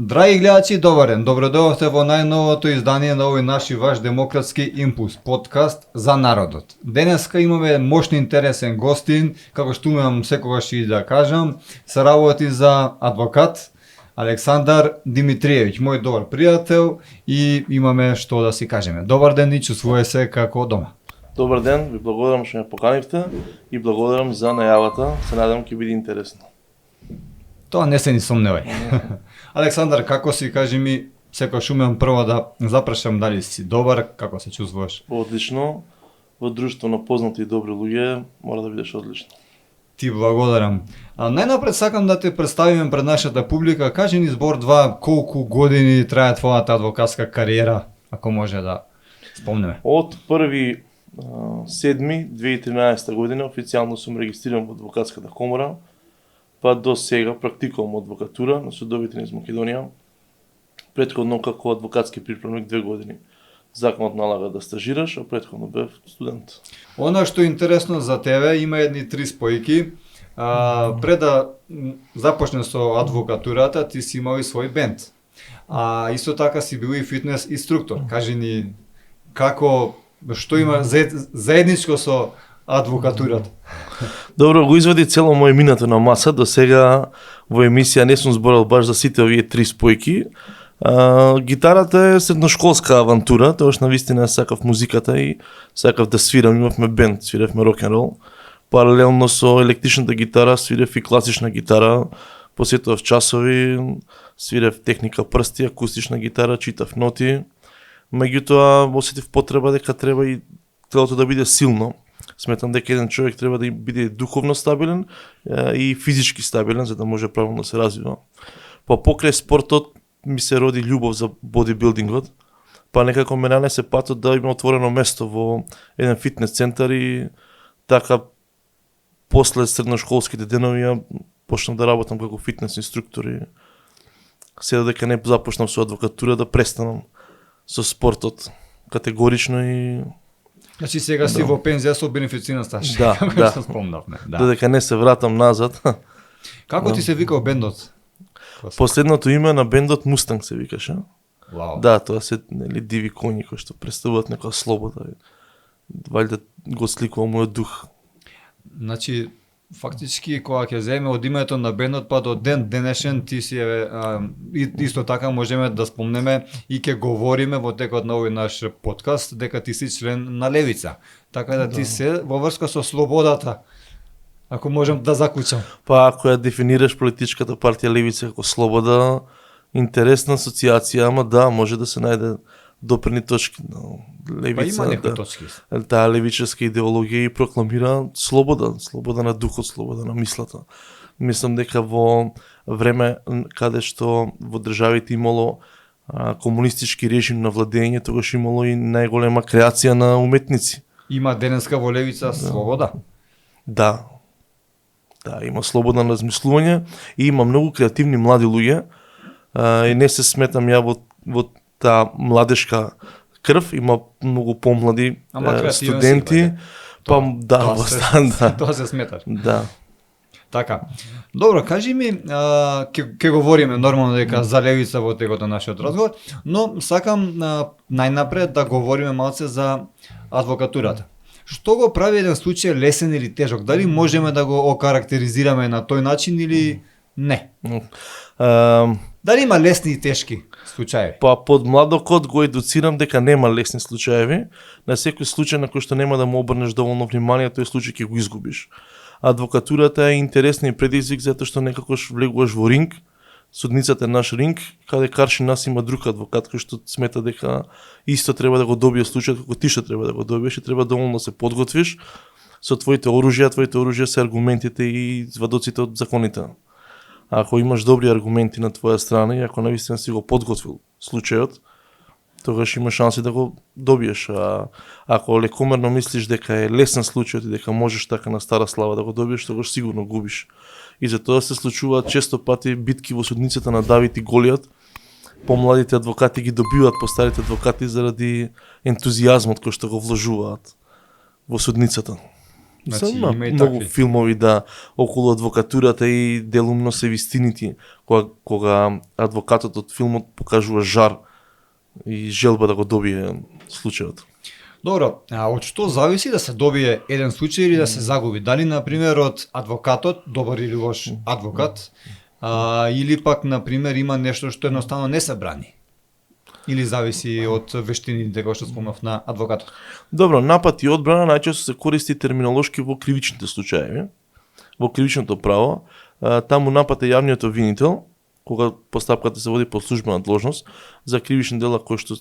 Драги гледачи, добар ден. Добродојавте во најновото издание на овој наш и ваш демократски импулс, подкаст за народот. Денеска имаме мощно интересен гостин, како што умеам секогаш и да кажам, се работи за адвокат Александар Димитриевиќ, мој добар пријател, и имаме што да си кажеме. Добар ден и чувствуваме се како дома. Добар ден, ви благодарам што ме поканивте и благодарам за најавата. Се надевам ќе биде интересно. Тоа не се ни сомневај. Александар, како си, кажи ми, секојаш умеам прво да запрашам дали си добар, како се чувствуваш? Одлично. Во друштво на познати и добри луѓе мора да бидеш одлично. Ти благодарам. Најнапред сакам да те представиме пред нашата публика. Кажи ни збор-два колку години трае твојата адвокатска кариера, ако може да спомнеме. Од 1.7.2013 година официјално сум регистриран во адвокатската комора, па до сега практикувам адвокатура на судовите низ Македонија. Претходно како адвокатски приправник 2 години. Законот налага да стажираш, а претходно бев студент. Она што е интересно за тебе, има едни 3 спојки. Пред да започнеш со адвокатурата, ти си имал и свој бенд. Исто така си бил и фитнес инструктор. Кажи ни како, што има заедничко со адвокатурата? Добро, го извади цело моје минато на маса. До сега во емисија не сум зборал баш за сите овие 3 спојки. Гитарата е средношколска авантура, тоаш навистина сакав музиката и сакав да свирам, имавме бенд, свиревме рок-н-рол. Паралелно со електричната гитара свирев и класична гитара, посетував часови, свирев техника прсти, акустична гитара, читав ноти. Меѓутоа осетив потреба дека треба и телото да биде силно. Сметам дека еден човек треба да биде духовно стабилен и физички стабилен за да може правилно да се развива. Па покрај спортот ми се роди љубов за бодибилдингот, па некако ме нанесе патот да има отворено место во еден фитнес центар и така после средношколските денови ја почнав да работам како фитнес инструктор и сега дека не започнав со адвокатура да престанам со спортот категорично и Значи сега си во пензија со бенефициран стаж. Да, да. Што спомнавме. Додека не се вратам назад. Како ти се викал бендот? Последното име на бендот Мустанг се викаше. Вау. Да, тоа се нели диви коњи кои што представуваат некоја слобода. Валјда го сликува мојот дух. Значи фактички кога ќе земе од името на бендот па до ден денешен ти си исто така можеме да спомнеме и ќе говориме во текот на овој наш подкаст дека ти си член на Левица. Така да ти се во врска со слободата. Ако можам да заклучам. Па ако ја дефинираш политичката партија Левица како слобода, интересна асоциација, ама да, може да се најде допирни точки. Левица, Па има некои точки. Таа левичарска идеологија и прокламира слобода, слобода на духот, слобода на мислата. Мислам дека во време каде што во државите имало комунистички режим на владење, тогаш имало и најголема креација на уметници. Има денеска во Левица слобода? Да. Да, има слободно размислување и има многу креативни млади луѓе. И не се сметам ја во таа младешка крв, има многу помлади студенти. Па да, Тоа се сметаш. Да. Така. Добро, кажи ми, ќе говориме нормално дека за Левица во текот на нашиот разговор, но сакам најнапред да говориме малце за адвокатурата. Што го прави еден случај лесен или тежок? Дали можеме да го окарактеризираме на тој начин или не? Дали има лесни и тешки случаи? Па под младокот го едуцирам дека нема лесни случаеви. На секој случај на кој што нема да му обрнеш доволно внимание, тој случај ќе го изгубиш. Адвокатурата е интересна и предизвик затоа што некакош влегуваш во ринг судницата е наш ринг, каде карши нас има друг адвокат кој што смета дека исто треба да го добие случајот како ти што треба да го добиеш и треба доволно да се подготвиш со твоите оружја се аргументите и извадоците од законите. Ако имаш добри аргументи на твоја страна и ако навистина си го подготвил случајот, тогаш има шанси да го добиеш. А ако лекомерно мислиш дека е лесен случајот и дека можеш така на стара слава да го добиеш, тогаш сигурно губиш. И затоа се случуваат често пати битки во судницата на Давид и Голијат. Помладите адвокати ги добиваат по старите адвокати заради ентузијазмот кој што го вложуваат во судницата. Значи, Има има и многу такви. филмови околу адвокатурата и делумно се вистините кога адвокатот од филмот покажува жар и желба да го добие случајот. Добро, а од што зависи да се добие еден случај или да се загуби? Дали, например, од адвокатот, добар или лош адвокат, или пак, например, има нешто што едноставно не се брани? Или зависи од вештините, кои што спомнав на адвокатот? Добро, напад и одбрана најчесто се користи терминолошки во кривичните случаи. Во кривичното право, таму напад е јавниот обвинител, кога постапката се води по службена должност, за кривични дела кои што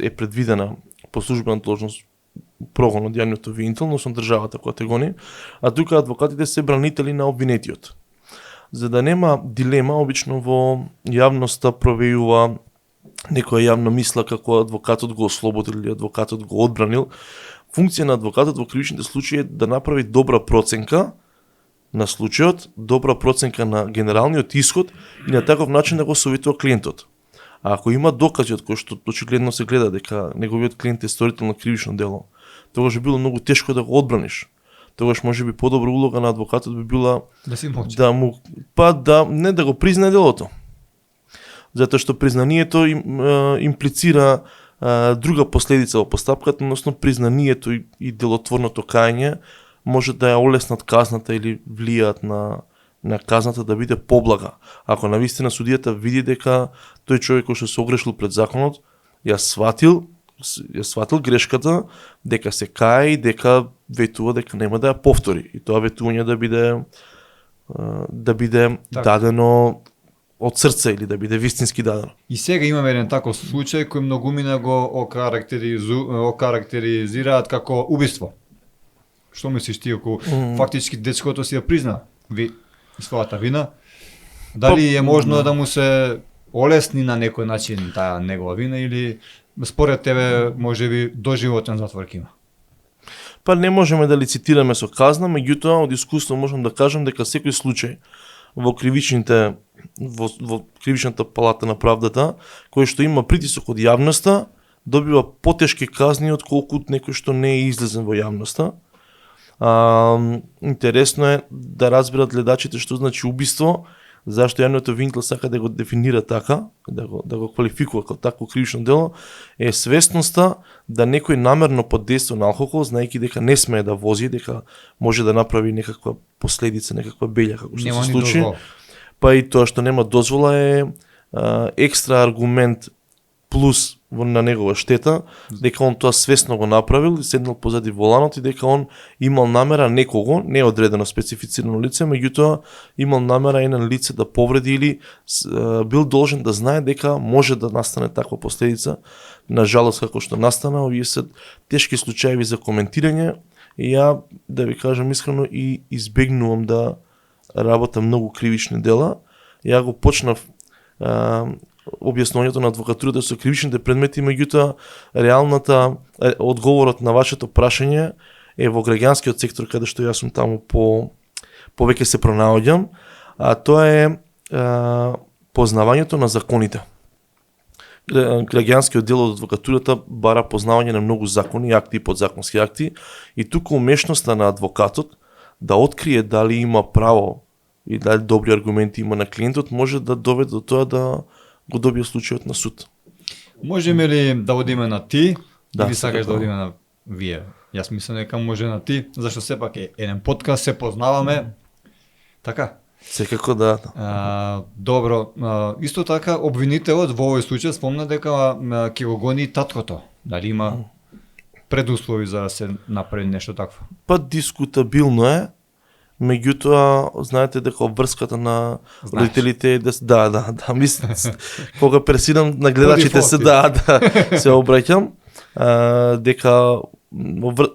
е предвидена по службена должност прогон од јавниот обвинител, односно државата која те гони, а тука адвокатите се бранители на обвинетиот. За да нема дилема, обично во јавноста провејува некоја јавна мисла како адвокатот го ослободил или адвокатот го одбранил. Функција на адвокатот во кривичните случаи е да направи добра проценка на случајот, добра проценка на генералниот исход и на таков начин да го советува клиентот. А ако има докази од кои што очигледно се гледа дека неговиот клиент е сторител на кривично дело, тогаш би било многу тешко да го одбраниш. Тогаш можеби подобра улога на адвокатот би била Да си мовчи. не да го признае делото. Затоа што признанието имплицира друга последица во постапката, односно признанието и делотворното кајање може да ја олеснат казната или влијаат на казната да биде поблага. Ако навистина судијата види дека тој човек кој што се огрешил пред законот ја сватил грешката, дека се кае и дека ветува дека нема да ја повтори. И тоа ветување да биде Така. дадено од срце или да биде вистински дадено. И сега имаме еден таков случај кој многумина го окарактеризираат како убиство. Што мислиш ти ако фактички дечкото си ја призна својата вина? Дали е можно да му се олесни на некој начин таа негова вина или според тебе можеби доживотен затвор ќе има? Па не можеме да лицитираме со казна, меѓутоа од искуство можам да кажам дека секој случај во кривичната палата на правдата, кој што има притисок од јавноста, добива потешки казни отколку некој што не е излезен во јавноста. Интересно е да разберат гледачите што значи убиство, зашто јавниот обвинител сака да го дефинира така, да го квалификува како такво кривично дело, е свесноста да некој намерно под дејство на алкохол, знаејќи дека не смее да вози, дека може да направи некаква последица, некаква белја, како што се случи. Па и тоа што нема дозвола е екстра аргумент плюс на негова штета, дека он тоа свесно го направил, седнал позади воланот и дека он имал намера некого, не одредено специфицирано лице, меѓутоа имал намера еден лице да повреди или бил должен да знае дека може да настане таква последица. На жалост како што настана, овие се тешки случаи за коментирање и ја, да ви кажам искрено, и избегнувам да работам многу кривични дела. Ја го почнав објаснувањето на адвокатурата со кривичните предмети, меѓутоа реалната одговорот на вашето прашање е во граѓанскиот сектор, каде што јас сум таму повеќе се пронаоѓам, а тоа е познавањето на законите. Граѓанскиот дел од адвокатурата бара познавање на многу закони, акти и подзаконски акти, и тука умешноста на адвокатот да открие дали има право и дали добри аргументи има на клиентот може да доведе до тоа да го добие случајот на суд. Можеме ли да одиме на ти, Да, или сакаш да секако. одиме на вие? Јас мислам дека може на ти, зашто сепак е еден подкаст, се познаваме. Така. Секако да. Добро, исто така обвинителот во овој случај спомна дека ќе го гони таткото. Дали има предуслови за да се направи нешто такво? Па дискутабилно е. Меѓутоа, знаете дека врската на Знаеш. родителите е да, мислам, кога пресидам на гледачите се, дефолт, се обраќам, дека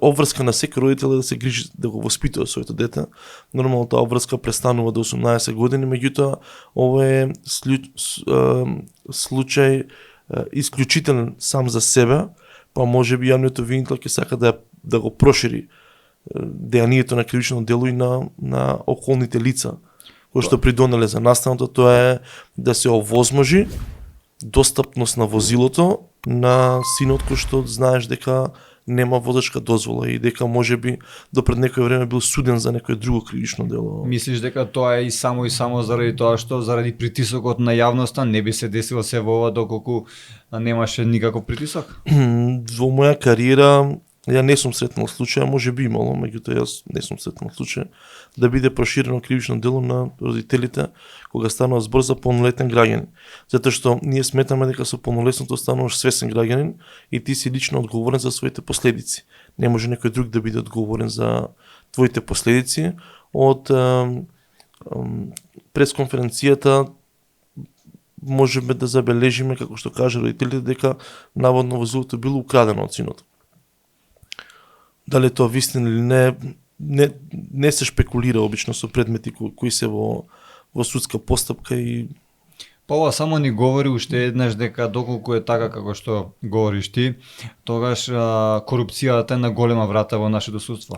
обврска на секој родител е да се грижи да го воспитува своето дете. Нормално таа обврска престанува до 18 години, меѓутоа ова е случај исклучителен сам за себе, па може би јавниот обвинител ќе сака да го прошири дејанието на кривично дело и на околните лица кои што придонеле за настаното. Тоа е да се овозможи достапност на возилото на синот кој што знаеш дека нема водачка дозвола и дека можеби до пред некој време бил суден за некое друго кривично дело. Мислиш дека тоа е и само заради тоа што заради притисокот на јавноста не би се десило се во ова доколку немаше никаков притисок? Во моја кариера ја не сум сретнал случај, може би имало, меѓутоа јас не сум сретнал случај да биде проширено кривично дело на родителите кога станува збор за полнолетен граѓанин. Затоа што ние сметаме дека со полнолетното стануваш свесен граѓанин и ти си лично одговорен за своите последици. Не може некој друг да биде одговорен за твоите последици. Од пресконференцијата можеме да забележиме, како што кажа родителите, дека наводно возилото било украдено од синот. Дали тоа вистина или не се шпекулира обично со предмети кои се во судска постапка и Па ова само ни говори уште еднаш дека доколку е така како што говориш ти, тогаш корупцијата е на голема врата во нашето судство.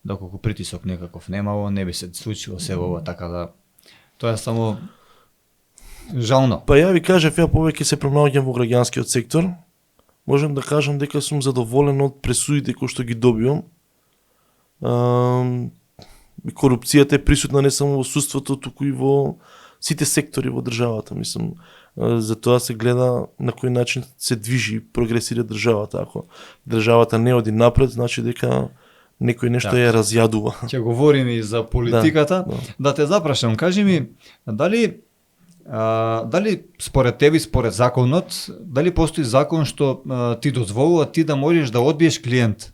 Доколку притисок некаков немало, не би се случило се ова, така да тоа е само жално. Па ја ви кажав, ја повеќе се пронаоѓам во граѓанскиот сектор. Можам да кажам дека сум задоволен од пресудите кои што ги добивам. Корупцијата е присутна не само во судството, туку и во сите сектори во државата, мислам. Затоа се гледа на кој начин се движи и прогресира државата. Ако државата не оди напред, значи дека некој нешто ја разјадува. Ќе говориме и за политиката. Да те запрашам, кажи ми, дали според тебе, според законот, дали постои закон што ти дозволува ти да можеш да одбиеш клиент?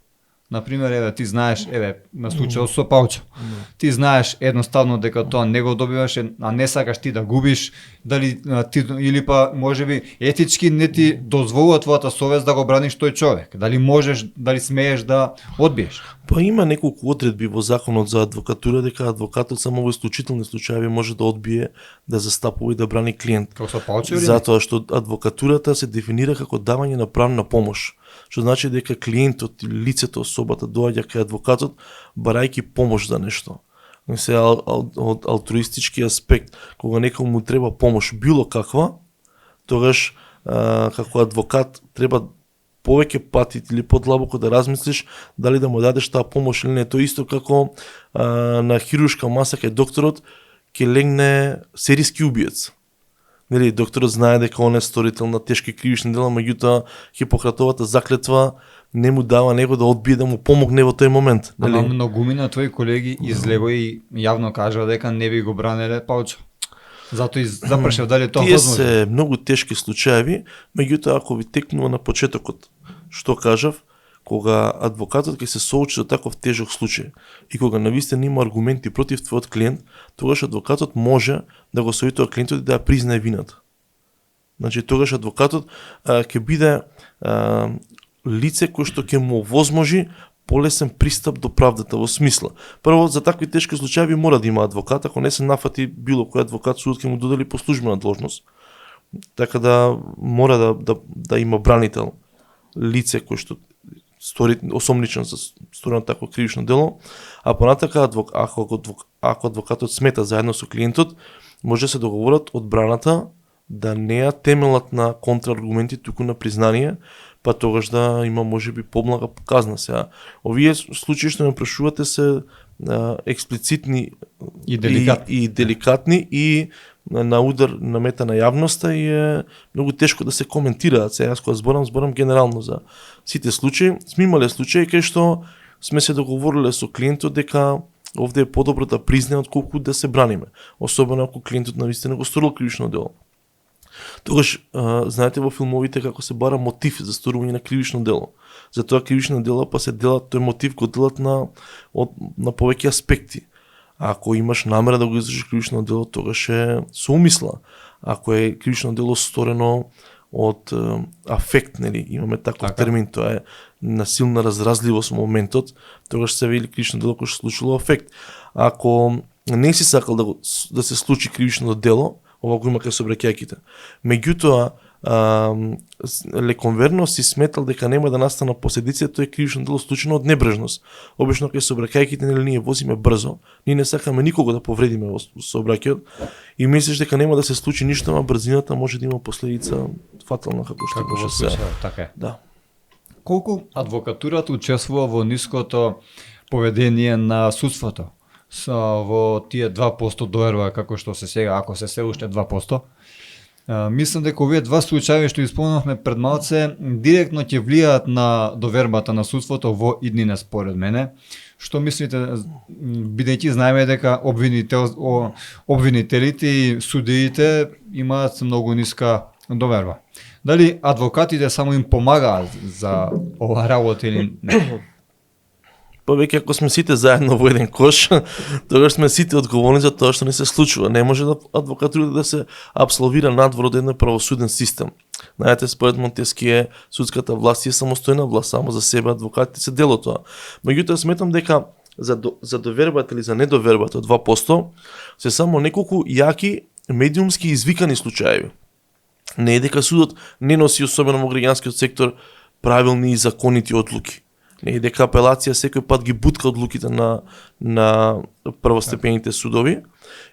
Например, еве ти знаеш, на случајот со Паучо. Ти знаеш едноставно дека тоа не го добиваш, а не сакаш ти да губиш, дали ти или па можеби етички не ти дозволува твојата совест да го браниш тој човек. Дали можеш, дали смееш да одбиеш? Па има неколку одредби во законот за адвокатура дека адвокатот само во исклучителни случаи може да одбие да застапува и да брани клиент. Како со Паучо или? Затоа што адвокатурата се дефинира како давање на правна помош. Што значи дека клиентот или лицето, особата доаѓа кај адвокатот барајќи помош за нешто. Се од алтруистички аспект, кога некому му треба помош било каква, тогаш како адвокат треба повеќе пати или подлабоко да размислиш дали да му дадеш таа помош или не. Тоа исто како на хируршка маса кај докторот ќе легне серијски убиец. Нели, докторот знае дека он е сторител на тешки кривични дела, меѓутоа Хипократовата заклетва не му дава него да одбие да му помогне во тој момент. Нели? Ама многумина твои колеги излего и јавно кажа дека не би го бранеле Паучо. Затоа и запрашав дали тоа Тие возможно. се многу тешки случаеви, меѓутоа ако ви текнува на почетокот, што кажав, кога адвокатот ќе се соочи со таков тежок случај и кога навистина има аргументи против твојот клиент, тогаш адвокатот може да го советува клиентот и да ја признае вината. Значи тогаш адвокатот ќе биде лице кој што ќе му овозможи полесен пристап до правдата, во смисла. Прво, за такви тешки случаи мора да има адвокат, ако не се нафати било кој адвокат, судот ќе му додели по службена должност. Така да мора да има бранител, лице кој што осомничен за сторено такво кривично дело, а понатака ако адвокатот смета заедно со клиентот, може да се договорат одбраната да не ја темелат на контраргументи, туку на признание, па тогаш да има можеби поблага казна сега. Овие случаи што ме прашувате се експлицитни и деликатни и на удар на мета на јавноста и е многу тешко да се коментираат. Сега јас кога зборам генерално за сите случаи. Сме имале случаи кај што сме се договориле со клиентот дека овде е подобро да признае отколку да се браниме. Особено ако клиентот навистина го сторил кривично дело. Тогаш, знаете во филмовите како се бара мотив за сторување на кривично дело. Затоа кривично дело па се делат, тој мотив го делат на повеќе аспекти. Ако имаш намера да го извршиш кривично дело, тогаш е со умисла. Ако е кривично дело сторено од афект, нели, имаме таков термин, тоа е насилна разразливост во моментот, тогаш се вели кривично дело кој се случило афект. Ако не си сакал да се случи кривично дело, ова го има кај сообраќајките. Меѓутоа, леконверно си сметал дека нема да настана последици, тоа е кривично дело случено од небрежност. Обично кај сообраќајките нели ние возиме брзо, ние не сакаме никого да повредиме во сообраќајот и мислиш дека нема да се случи ништо, ама брзината може да има последица фатална како што Како се. така е. Да. Колку адвокатурата учествува во ниското поведение на судството? Во тие 2% доверба како што се сега, ако се уште 2%. Мислам дека овие два случаи што испомнавме пред малце директно ќе влијаат на довербата на судството во иднина според мене. Што мислите, бидејќи знаеме дека обвинителите и судиите имаат многу ниска доверба. Дали адвокатите само им помагаат за ова работа или не? Повеќе ако сме сите заедно во еден кош, тогаш сме сите одговорни за тоа што не се случува. Не може да адвокатурата да се апсолвира надвор од еден правосуден систем. Знаете, според Монтеские, судската власт е самостојна власт, само за себе адвокатите се дел од тоа. Меѓутоа сметам дека за довербата или за недовербата од 2% се само неколку јаки медиумски извикани случаи. Не е дека судот не носи, особено во граѓанскиот сектор, правилни и законити одлуки. Не е дека апелација секој пат ги бутка одлуките на првостепените судови.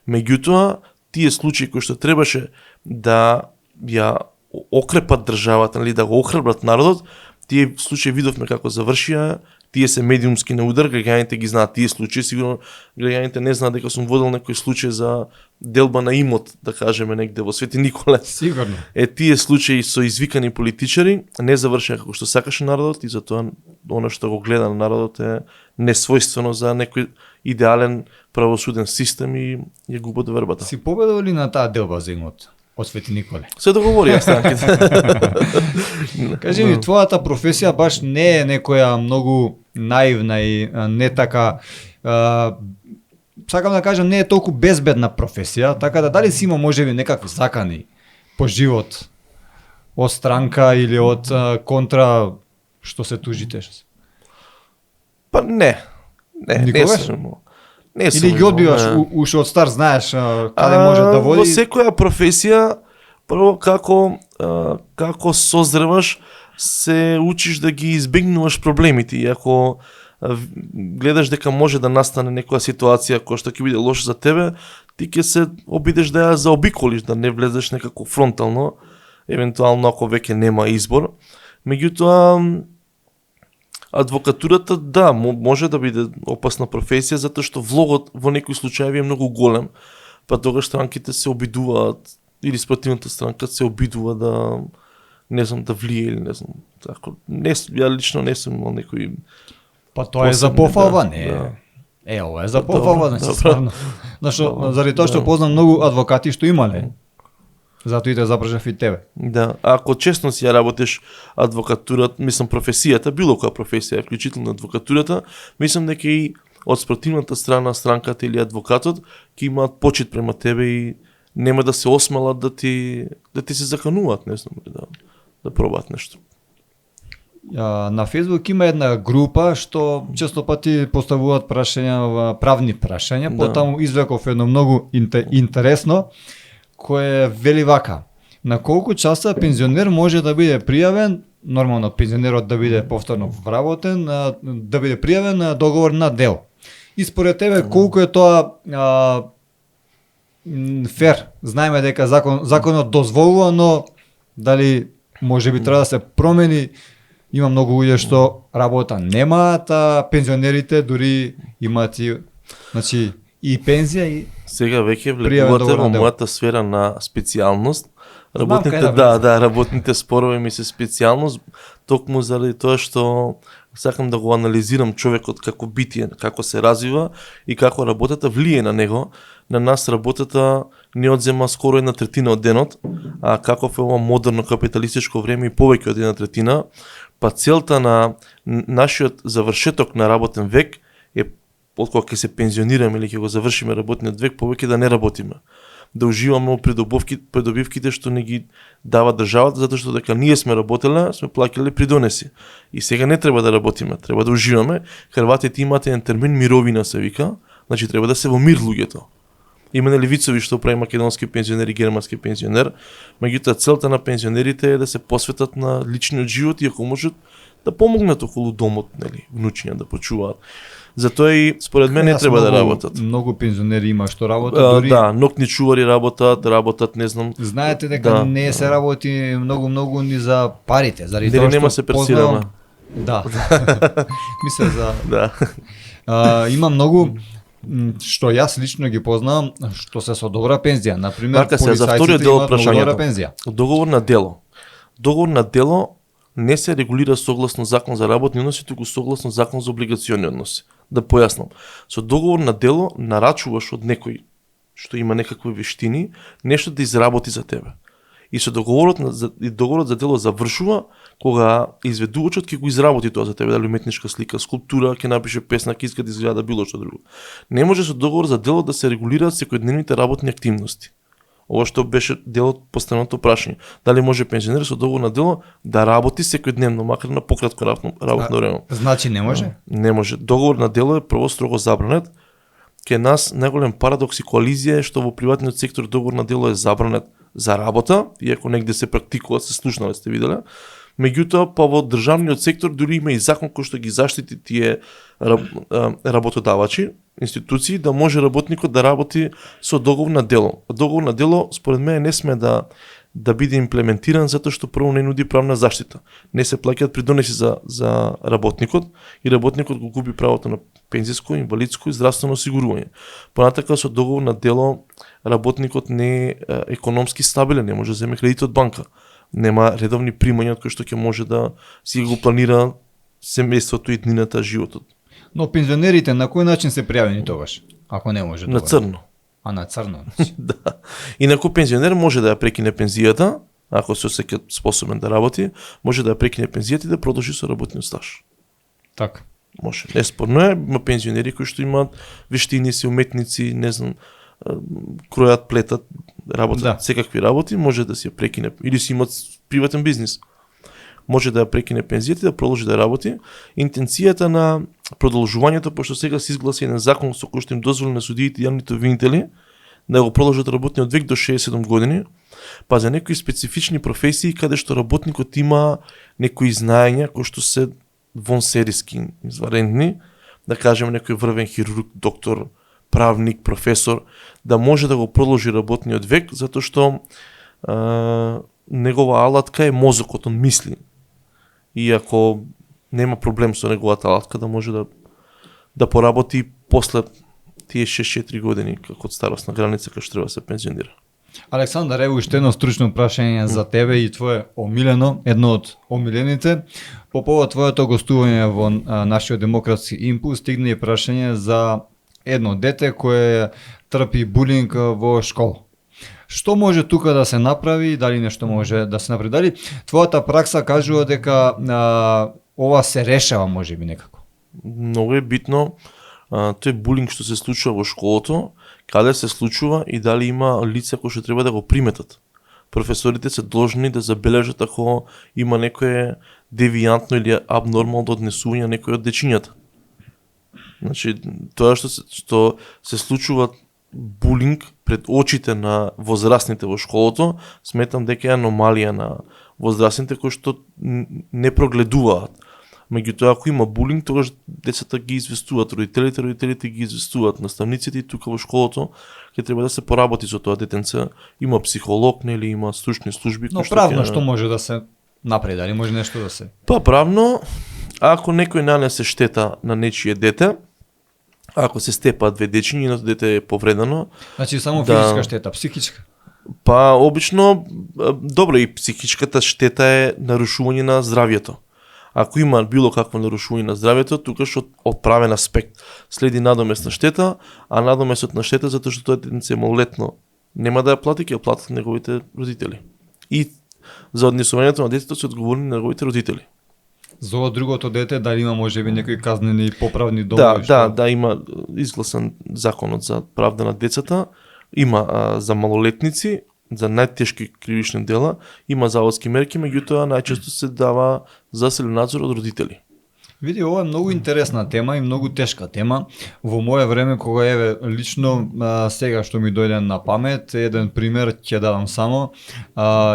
Меѓутоа, тие случаи кои што требаше да ја окрепат државата, нали, да го охрабрат народот, тие случаи видовме како завршија, тие се медиумски на удар, граѓаните ги знаат тие случаи, сигурно граѓаните не знаат дека сум водел некој случај за делба на имот, да кажеме негде во Свети Николе. Сигурно. Тие случаи со извикани политичари не завршија како што сакаше народот и затоа она што го гледа на народот е несвојствено за некој идеален правосуден систем и ја губа довербата. Си победил ли на таа делба за имот од Свети Николе? Се договори странките. Кажи ми, твојата професија баш не е некоја многу наивна и не така сакам да кажам, не е толку безбедна професија, така да дали си има можеби некакви закани по живот од странка или од контра што се тужите? Па не Никогаш? сум. Или ги одбиваш уште од стар, знаеш каде може да води? Во секоја професија, прво како созреваш, се учиш да ги избегнуваш проблемите. И ако гледаш дека може да настане некоја ситуација која што ќе биде лоша за тебе, ти ќе се обидеш да ја заобиколиш, да не влезеш некако фронтално, евентуално ако веќе нема избор. Меѓутоа, адвокатурата, да, може да биде опасна професија, затоа што влогот во некои случаи е многу голем, па тогаш странките се обидуваат, или спротивната странка се обидува да, не знам, да влие или не знам. Така, ја лично не сум имал некој... Па тоа е за пофалба, не. Да. Ова е за пофалба, значи стварно. Зашто заради тоа што познам многу адвокати што имале. Затоа и те запрашав и тебе. Да, ако честно си ја работиш адвокатурата, мислам професијата, било која професија, вклучително адвокатурата, мислам дека и од спротивната страна, странката или адвокатот, ќе имаат почит према тебе и нема да се осмелат да ти се закануваат, не знам, да пробаат нешто. На Facebook има една група што често пати поставуваат прашања, правни прашања, потаму извлеков едно многу интересно, кое вели вака: на колку часа пензионер може да биде пријавен, нормално пензионерот да биде повторно вработен, да биде пријавен на договор на дел. И според тебе колку е тоа фер? Знаеме дека законот дозволува, но дали може би треба да се промени? Има многу луѓе што работа немаат, а пензионерите дури имаат и, значи, и пензија и сега веќе влегувате во мојата сфера на специјалност. Работните спорови ми се специјалност, токму заради тоа што сакам да го анализирам човекот како битие, како се развива и како работата влие на него. На нас работата не одзема скоро 1/3 од денот, а каков е ова модерно капиталистичко време и повеќе од 1/3, па целта на нашиот завршеток на работен век е откога ќе се пензионираме или ќе го завршиме работниот век, повеќе да не работиме. Да уживаме придобивките што не ги дава државата, затоа што дека ние сме работеле, сме плаќале придонеси. И сега не треба да работиме, треба да уживаме. Хрватите имаат еден термин мировина се вика, значи треба да се во мир луѓето. Има левицови што прави македонски пензионер и германски пензионер, меѓутоа целта на пензионерите е да се посветат на личниот живот и ако можат да помогнат околу домот, нели, внучиња да почуваат. Затоа и според мен не треба да работат. Многу пензионери има што работат, дури да, ноктни чувари работат, не знам. знаете дека не се работи многу ни за парите, заради Дали тоа што нема се персираме. Да. Мисля за Да. има многу што јас лично ги познавам, што се со добра пензија. Например, Така се, за полицајците вториот дел од имаат многу добра прашањето. пензија. Договор на дело. Договор на дело не се регулира согласно закон за работни односи, туку согласно закон за облигациони односи. Да појаснам. Со договор на дело нарачуваш од некој што има некакви вештини, нешто да изработи за тебе. И со договорот за дело завршува кога изведувачот ќе го изработи тоа за тебе, дали уметничка слика, скулптура, ќе напише песна, ќе изгради зграда, било што друго. Не може со договор за дело да се регулираат секојдневните работни активности. Ова што беше дел од постојното прашање. Дали може пензионер со договор на дело да работи секојдневно, макар на пократко работно време? Значи не може? Не може. Договор на дело е прво строго забранет. Ке нас најголем парадокс и коализија е што во приватниот сектор договор на дело е забранет за работа, иако негде се практикува, се слушнале сте виделе. Меѓутоа, па во државниот сектор дури има и закон кој што ги заштити тие работодавачи, институции, да може работникот да работи со договор на дело. Договор на дело, според мене, не сме да биде имплементиран затоа што прво не нуди правна заштита. Не се плаќаат придонеси за работникот и работникот го губи правото на пензиско, инвалидско и здравствено осигурување. Понатака со договор на дело работникот не е економски стабилен, не може да земе кредит од банка. Нема редовни примања од кои што ќе може да си го планира семејството и днината, животот. Но пензионерите на кој начин се пријавени тогаш? Ако не може На добро. црно. А на црно. Да. Инаку пензионер може да ја прекине пензијата, ако се осеќа способен да работи, може да ја прекине пензијата и да продолжи со работниот стаж. Така. Може. Неспорно е, има пензионери кои што имаат вештини, си уметници, не знам, кројат, плетат, работат секакви работи, може да си ја прекине или си имаат приватен бизнис. Може да ја прекине пензијата и да продолжи да работи. Интенцијата на продолжувањето, пошто сега се изгласи еден закон со кој што им дозволи на судиите и јавните обвинители да го продолжат работниот век до 67 години, па за некои специфични професии каде што работникот има некои знаења кои што се вонсериски, изварентни, да кажеме некој врвен хирург, доктор, правник, професор, да може да го продолжи работниот век, затоа што негова алатка е мозокот, он мисли. И ако нема проблем со неговата алатка, да може да поработи после тие 6-4 години како од старосна граница кај што треба да се пензионира. Александар, ево уште едно стручно прашање за тебе и твое омилено, едно од омилените. По повод твоето гостување во нашиот демократски импулс стигна и прашање за едно дете кое трпи булинг во школа. Што може тука да се направи, дали нешто може да се направи, дали твојата пракса кажува дека ова се решава можеби некако? Многу е битно тој булинг што се случува во школото, каде се случува и дали има лица кои што треба да го приметат. Професорите се должни да забележат ако има некое девијантно или абнормално однесување на некој од дечињата. Значи, тоа што се случува булинг пред очите на возрастните во школото, сметам дека е аномалија на возрастните кои што не прогледуваат. Меѓутоа, ако има булинг, тогаш децата ги известуваат родителите ги известуваат наставниците и тука во школото ќе треба да се поработи со тоа детенце. Има психолог, нели, има стручни служби. Но правно што може да се направи, дали може нешто да се? Па правно, ако некој нанесе штета на нечие дете, ако се степаат две дечиња, едното дете е повредено. Значи само физичка штета, психичка? Па обично, добро, и психичката штета е нарушување на здравјето. Ако има било какво нарушување на здравјето, тука што одправен аспект следи надомесна штета, а надомесот на штета затоа што тоа детенце е малолетно нема да ја плати, ќе ја платат неговите родители. И за однесувањето на детето се одговорни неговите родители. За ова другото дете дали има можеби некои казнени поправни домови? Да, има изгласан законот за правда на децата, има за малолетници, за најтешки кривични дела, има заводски мерки, меѓутоа најчесто се дава заселен надзор од родители. Види, ова е многу интересна тема и многу тешка тема. Во мое време, кога лично сега што ми дојде на памет, еден пример ќе дадам само.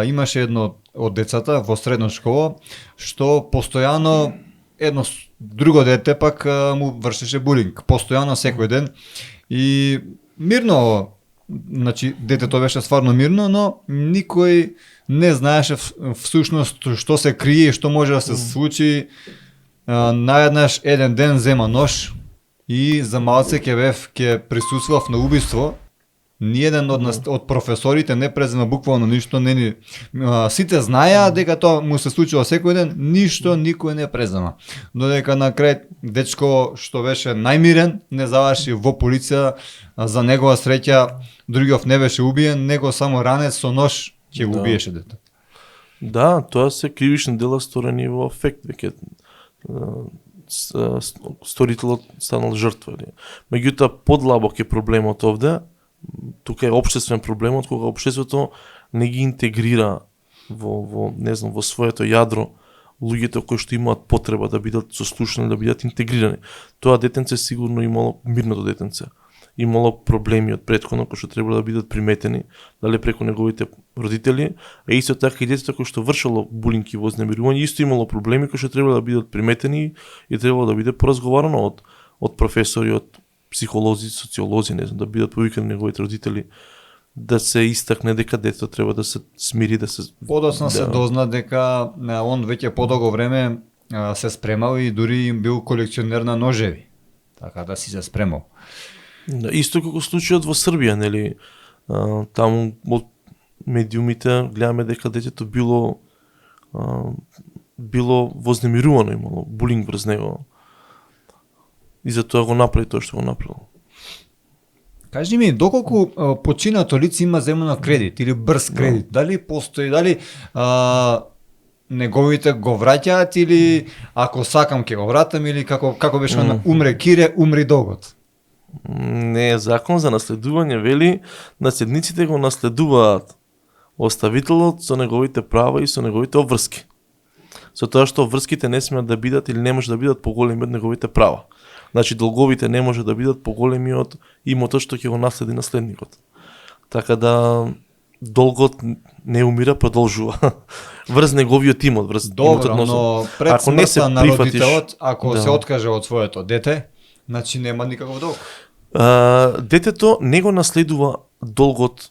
Имаше едно од децата во средна школа што постојано едно друго дете пак му вршеше булинг, постојано секој ден и мирно. Значи, детето беше стварно мирно, но никој не знаеше всушност што се крие и што може да се случи. Наеднаш еден ден зема нож и за малце ќе присуствував на убиство. Ниеден од професорите не презема буквално ништо, сите знаеа дека тоа му се случува секој ден, ништо никој не презема. Додека на крај дечко што беше најмирен не заврши во полиција, за негова среќа другиот не беше убиен, него само ранец со нож ќе го убиеше дете. Да, тоа се кривични дела сторени во афект, веќе сторителот станал жртва. Меѓутоа подлабок е проблемот овде. Тука е општествен проблемот кога општеството не ги интегрира во своето јадро луѓето кои што имаат потреба да бидат сослушани, да бидат интегрирани. Тоа детенце сигурно имало, мирното детенце, имало проблеми од претходно кои што требало да бидат приметени, дали преку неговите родители, а исто така и детето кој што вршело булинг и вознемирување исто имало проблеми кои што требало да бидат приметени и требало да биде поразговарано од професори, од психолози, социолози, не знам, да бидат повикани неговите родители, да се истакне дека детето треба да се смири, да се... Подоцна се дозна дека он веќе подолго време се спремал и дури им бил колекционер на ножеви. Така да си се спремал. Да, исто како случајот во Србија, нели, таму од медиумите гледаме дека детето било вознемирувано, имало булинг врз него. И затоа го направи тоа што го направил. Кажи ми, доколку починато лице има земено кредит или брз кредит, дали постои, дали неговите го враќаат или ако сакам ќе го вратам или како беше умре кире, умри долгот? Не е закон за наследување, вели наследниците го наследуваат оставителот со неговите права и со неговите обврски. Со тоа што врските не смеат да бидат или не може да бидат поголеми од неговите права. Значи долговите не може да бидат поголеми од имотот што ќе го наследи наследникот. Така да долгот не умира, продолжува. Врз неговиот имот, врз добро, имотот. Но пред смртта на родителот, ако се откаже од своето дете, значи нема никаков долг. Детето не го наследува долгот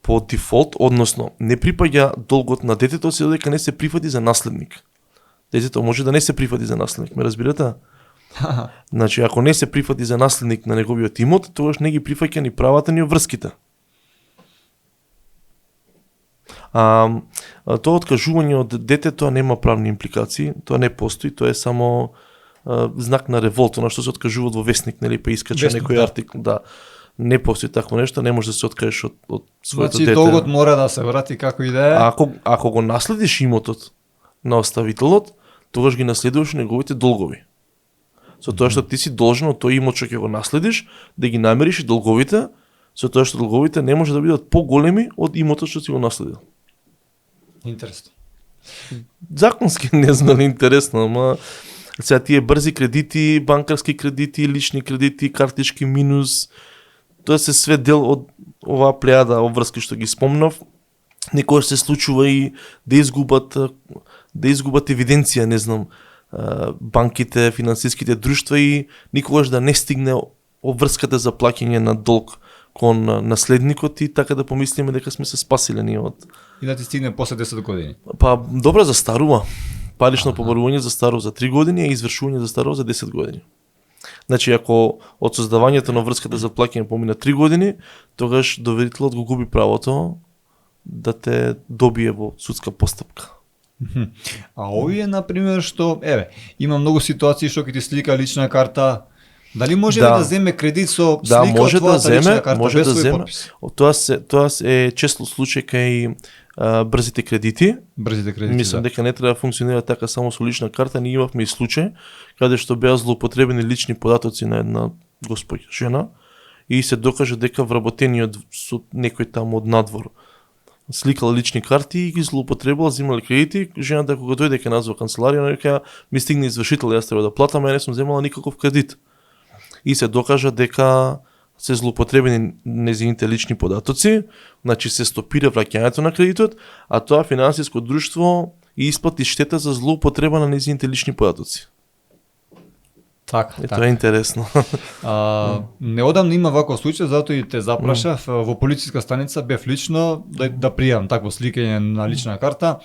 по дефолт, односно не припаѓа долгот на детето се додека не се прифати за наследник. Детето може да не се прифати за наследник, ме разбирате? Значи, ако не се прифати за наследник на неговиот имот, тогаш не ги прифаќа ни правата ни врските. Тоа откажување од детето нема правни импликации, тоа не постои, тоа е само знак на револта, на што се откажуваат во весник, нели, па искача некој артикул, да. Не постои такво нешто, не може да се откажеш од своето дете. Значи долгот мора да се врати како и да е. Ако го наследиш имотот на оставителот, тогаш ги наследуваш неговите долгови. Со тоа што ти си должен од тој имот што ќе го наследиш, да ги намериш и долговите, со тоа што долговите не може да бидат поголеми од имотот што си го наследил. Интересно. Законски не знам интересно, ама сега тие брзи кредити, банкарски кредити, лични кредити, картички минус, тоа се све дел од оваа плејада обврски што ги спомнав. Некогаш се случува и да изгубат евиденција, не знам, банките, финансиските друштва и никогаш да не стигне обврската за плаќање на долг кон наследникот и така да помислиме дека сме се спасиле ние од... И да ти стигне после 10 години? Па, добро застарува. Парично побарување застарува за 3 години, а извршување застарува за 10 години. Значи, ако од создавањето на врската за плаќање помина 3 години, тогаш доверителот го губи правото да те добие во судска постапка. А овие, например, што, има многу ситуации што ќе ти слика лична карта, Дали може Да. ли да земе кредит со Да, слика може од да твојата лична земе, карта може без да свој земе. подпис? Тоа е често случај кај брзите кредити. Брзите кредити, Мислам да. дека не треба да функционира така само со лична карта. Ние имавме и случај каде што беа злоупотребени лични податоци на една госпоѓа, жена, и се докажа дека вработениот со некој там од надвор сликал лични карти и ги злоупотребила, земали кредити. Жената кога дојде кај нас во канцеларија, река ми стигне извршител, јас треба да платам, ја не сум земала никаков кредит. И се докажа дека се злоупотребени незините лични податоци, значи се стопира враќањето на кредитот, а тоа финансиско друштво и исплати штета за злоупотреба на незините лични податоци. Така, Тоа е интересно. Неодамна има ваков случај, затоа и те запрашав. Во полициска станица бев лично да пријавам такво сликање на лична карта.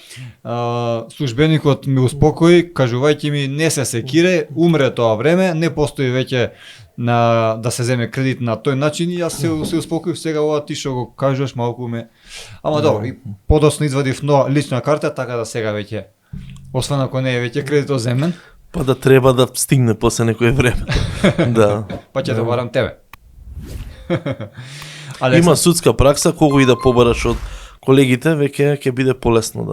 Службеникот ми успокои, кажувајќи ми не се секире, умре тоа време, не постои веќе да се земе кредит на тој начин, и јас се успокоив. Сега ова ти што го кажуваш малку ме. Ама добро, и подоцна извадив нова лична карта, така да сега веќе, освен ако не е веќе кредитот земен, Па да треба да стигне после некое време. Да. па ќе те барам тебе. Има судска пракса, кого и да побараш од колегите, веќе ќе биде полесно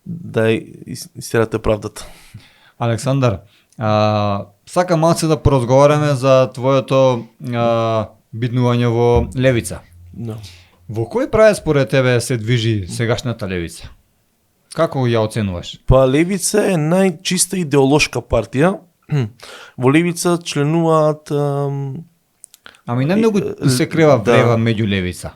да истерате правдата. Александар, сакам малце да поразговараме за твоето биднување во левица. Да. Во кој правец според тебе се движи сегашната левица? Како ја оценуваш? Па Левица е најчиста идеолошка партија. Во Левица членуваат Ами не многу се крева да. врева меѓу левица.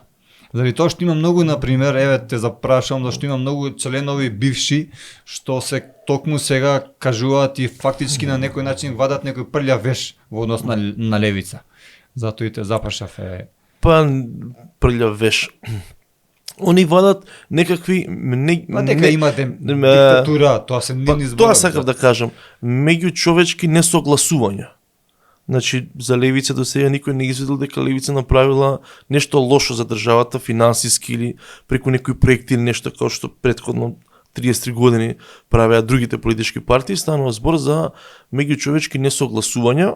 Заради тоа што има многу, например, еве те запрашам, зашто има многу членови бивши што се токму сега кажуваат и фактички на некој начин вадат некој прљав веш во однос на левица. Затоа и те запрашав па прљав веш. Они вадат некакви Па дека има диктатура, тоа се нивни зборови. Тоа сакав да кажам, меѓу човечки несогласувања. Значи, за левица до сега никој не изведил дека левица направила нешто лошо за државата, финансиски или преку некои проекти или нешто како што претходно 33 години правеа другите политички партии. Станува збор за меѓучовечки несогласувања.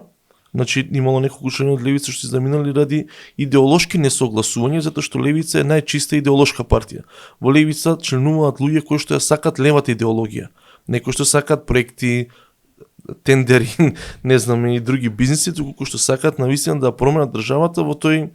Значи, имало неколку членови од левица што се заминали ради идеолошки несогласувања, затоа што левица е најчиста идеолошка партија. Во левица членуваат луѓе кои што ја сакат левата идеологија, некои што сакат проекти, тендери, не знам, и други бизниси, туку кои што сакат навистина да променат државата во тој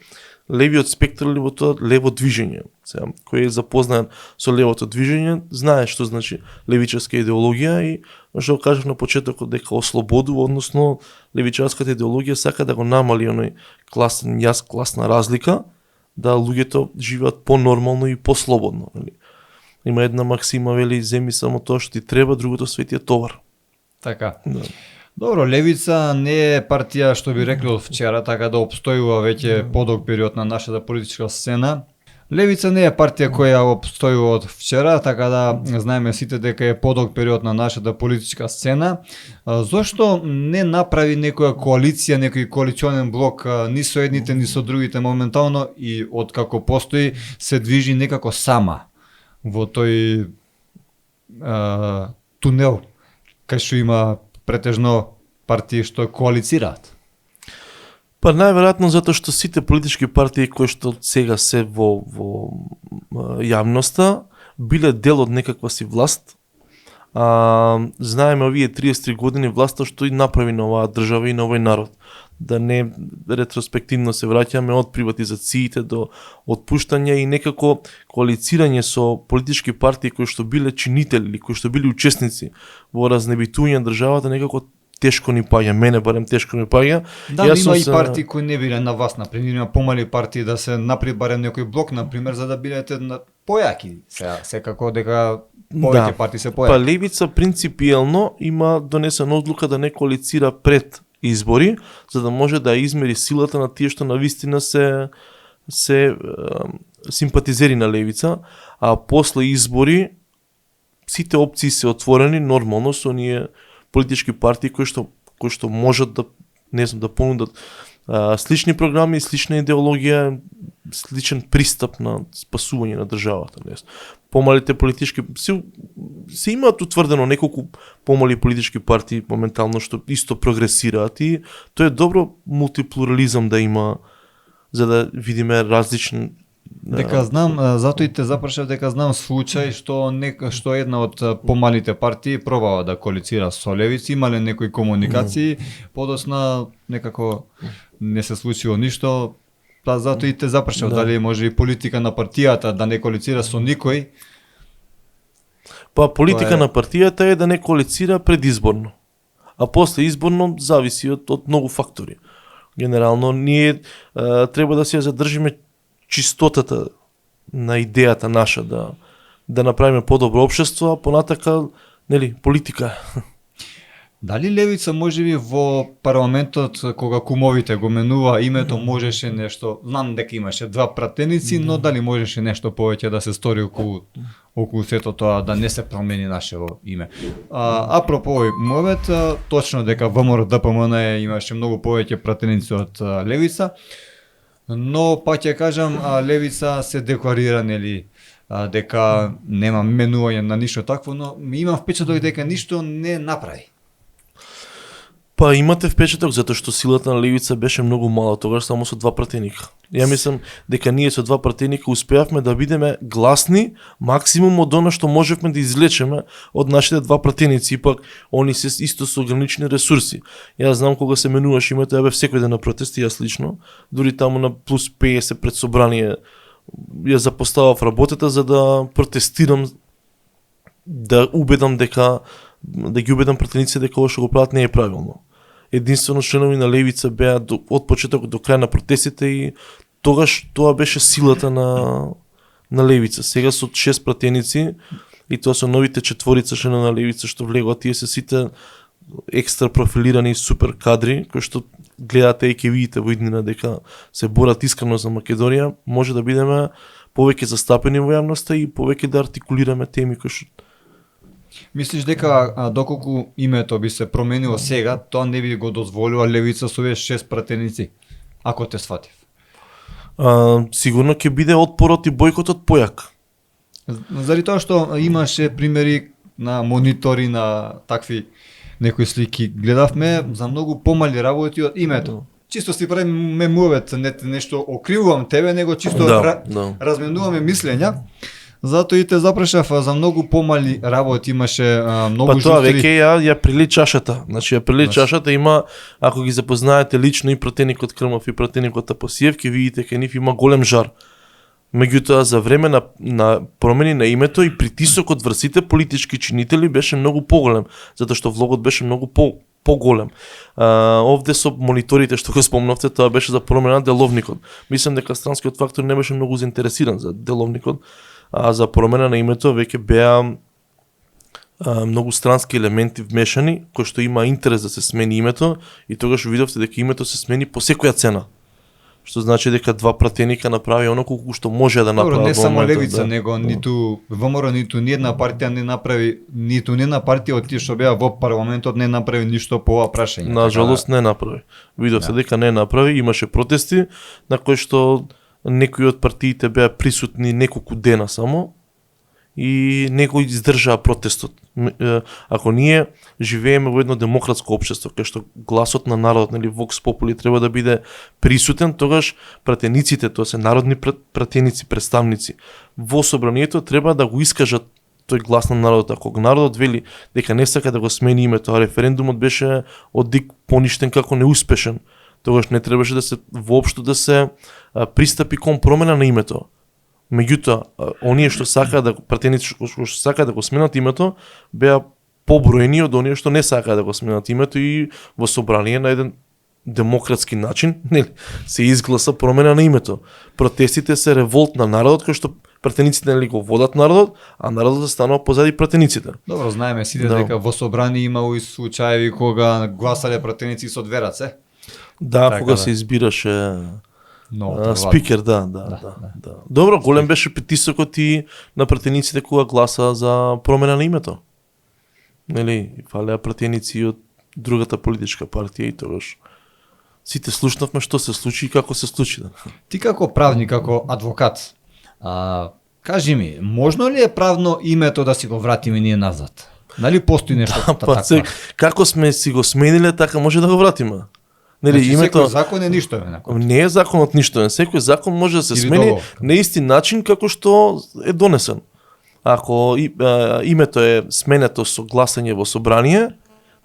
левиот спектар или во тоа лево движење. Сега, кој е запознаен со левото движење, знае што значи левичарска идеологија и што кажав на почетокот дека ослободува, односно левичарската идеологија сака да го намали оној класен јас класна разлика, да луѓето живеат понормално и послободно. Има една максима, вели, земи само тоа што ти треба, другото свет е товар. Така. Да. Добро, левица не е партија што би рекли од вчера, така да обстојува веќе подолг период на нашата политичка сцена. Левица не е партија која обстојува од вчера, така да знаеме сите дека е подолг период на нашата политичка сцена. Зошто не направи некоја коалиција, некој коалиционен блок ни со едните, ни со другите моментално, и откако постои се движи некако сама во тој тунел кај што има претежно партии што коалицираат? Па најверојатно затоа што сите политички партии кои што сега се во јавноста биле дел од некаква си власт. Знаеме овие 33 години власта што и направи на оваа држава и на овој народ. Да не ретроспективно се враќаме од приватизациите до отпуштање и некако коалицирање со политички партии кои што биле чинители, кои што били учесници во разнебитување на државата, некако тешко ни паѓа, мене барем тешко ми паѓа. Да, има и партии кои не биле на вас, например, има помали партии да се направи барем некој блок, например, за да бидете појаки. Секако дека повеќе партии се појаки. Па левица принципиелно има донесена одлука да не коалицира пред избори, за да може да измери силата на тие што навистина се симпатизери на левица, а после избори сите опции се отворени нормално со оние политички партии кои што можат да, не знам, да понудат слични програми, слична идеологија, сличен пристап на спасување на државата. помалите политички се имаат утврдено неколку помали политички партии моментално што исто прогресираат и тоа е добро мултиплурализам да има за да видиме различни Дека знам, затоа и те запрашав дека знам случај што една од помалите партии пробава да коалицира со левици, имале некои комуникации, подосна некако не се случило ништо, па затоа и те запрашав дали може и политика на партијата да не коалицира со никој. Па политика на партијата е да не коалицира предизборно, а после изборно зависи од многу фактори. Генерално ние треба да се задржиме чистотата на идејата наша да направиме подобро општество, а понатака нели политика. Дали левица можеби во парламентот кога кумовите го менува името можеше нешто, знам дека имаше два пратеници, но дали можеше нешто повеќе да се стори околу сето тоа да не се промени нашево име. Апропо овој момент, точно дека ВМРО ДПМН имаше многу повеќе пратеници од левица, но па ќе кажам левица се декларира нели дека нема менување на ништо такво, но ми имам впечаток дека ништо не направи. Па имате впечаток затоа што силата на левица беше многу мала тогаш само со два пратеника. Ја мислам дека ние со два пратеника успеавме да бидеме гласни максимум од она што можевме да извлечеме од нашите два пратеници, пак они се исто со ограничени ресурси. Јас знам кога се менуваше името, ја бев секој ден на протести, јас лично, дури таму на плюс 50 пред собрание ја запоставав работата за да протестирам, да убедам дека да ги убедам пратениците дека ова што го прават не е правилно. Единствено членови на левица беа од почеток до крај на протестите и тогаш тоа беше силата на левица. Сега со 6 пратеници и тоа со новите 4 членови на левица што влегоа, тие се сите екстра профилирани супер кадри кои што гледате и ќе видите во иднина дека се борат искрено за Македонија, може да бидеме повеќе застапени во јавноста и повеќе да артикулираме теми кои што Мислиш дека доколку името би се променило сега, тоа не би го дозволила левица со овие 6 пратеници, ако те сватив? Сигурно ќе биде отпорот и бојкотот појак. Заради тоа што имаше примери на монитори на такви некои слики, гледавме за многу помали работи од името. Чисто си правиме мувет, не нешто окривувам тебе, него чисто разменуваме мислења. Затоа и те запрашав за многу помали работи, имаше многу жустри. Па тоа веќе ја прили чашата. Значи ја прили чашата, има, ако ги запознаете лично и пратеникот Крмов и пратеникот Апосиев, ќе видите кај нив има голем жар. Меѓутоа за време на промени на името и притисокот врз сите политички чинители беше многу поголем, затоа што влогот беше многу поголем. Овде со мониторите што го спомнавте, тоа беше за промена на деловникот. Мислам дека странскиот фактор не беше многу заинтересиран за деловникот. А за промена на името веќе беа многу странски елементи вмешани, кои што има интерес да се смени името и тогаш видовте дека името се смени по секоја цена. Што значи дека два пратеника направи оно колку што може да направи. Не само левица, него ниту ВМРО, ниту ни една партија не направи, ниту ни една партија од тие што беа во парламентот не направи ништо по ова прашање. На жалост не направи. Видовте дека не направи, имаше протести на кои што некои од партиите беа присутни неколку дена само и некои издржаа протестот. Ако ние живееме во едно демократско општество, кај што гласот на народот, нели Vox Populi треба да биде присутен, тогаш пратениците, тоа се народни пратеници, представници во собранието треба да го искажат тој глас на народот. Ако народот вели дека не сака да го смени името, а референдумот беше одик поништен како неуспешен, тогаш не требаше да се воопшто да се пристапи кон промена на името. Меѓутоа, оние што сакаат да пратеници што сакаат да го сменат името, беа поброени од оние што не сакаат да го сменат името и во собрание на еден демократски начин, нели, се изгласа промена на името. Протестите се револт на народот кој што пратениците нели го водат народот, а народот станува позади пратениците. Добро, знаеме сите дека во собрание имало и случаи кога гласале пратеници со две раце. Да, така, кога се избираше спикер, да. Добро, голем беше притисокот и на пратениците кога гласа за промена на името. Нели, фалеа пратеници од другата политичка партија и тогаш сите слушнавме што се случи и како се случи. Ти како правник, како адвокат, Кажи ми, можно ли е правно името да си го вратиме ние назад? Дали постои нешто Па, како сме си го смениле, така може да го вратиме. Нели, Значи, името секој закон е ништо не е законот ништо, секој закон може да се Или смени договор. на исти начин како што е донесен. Ако името е сменето со гласање во собрание,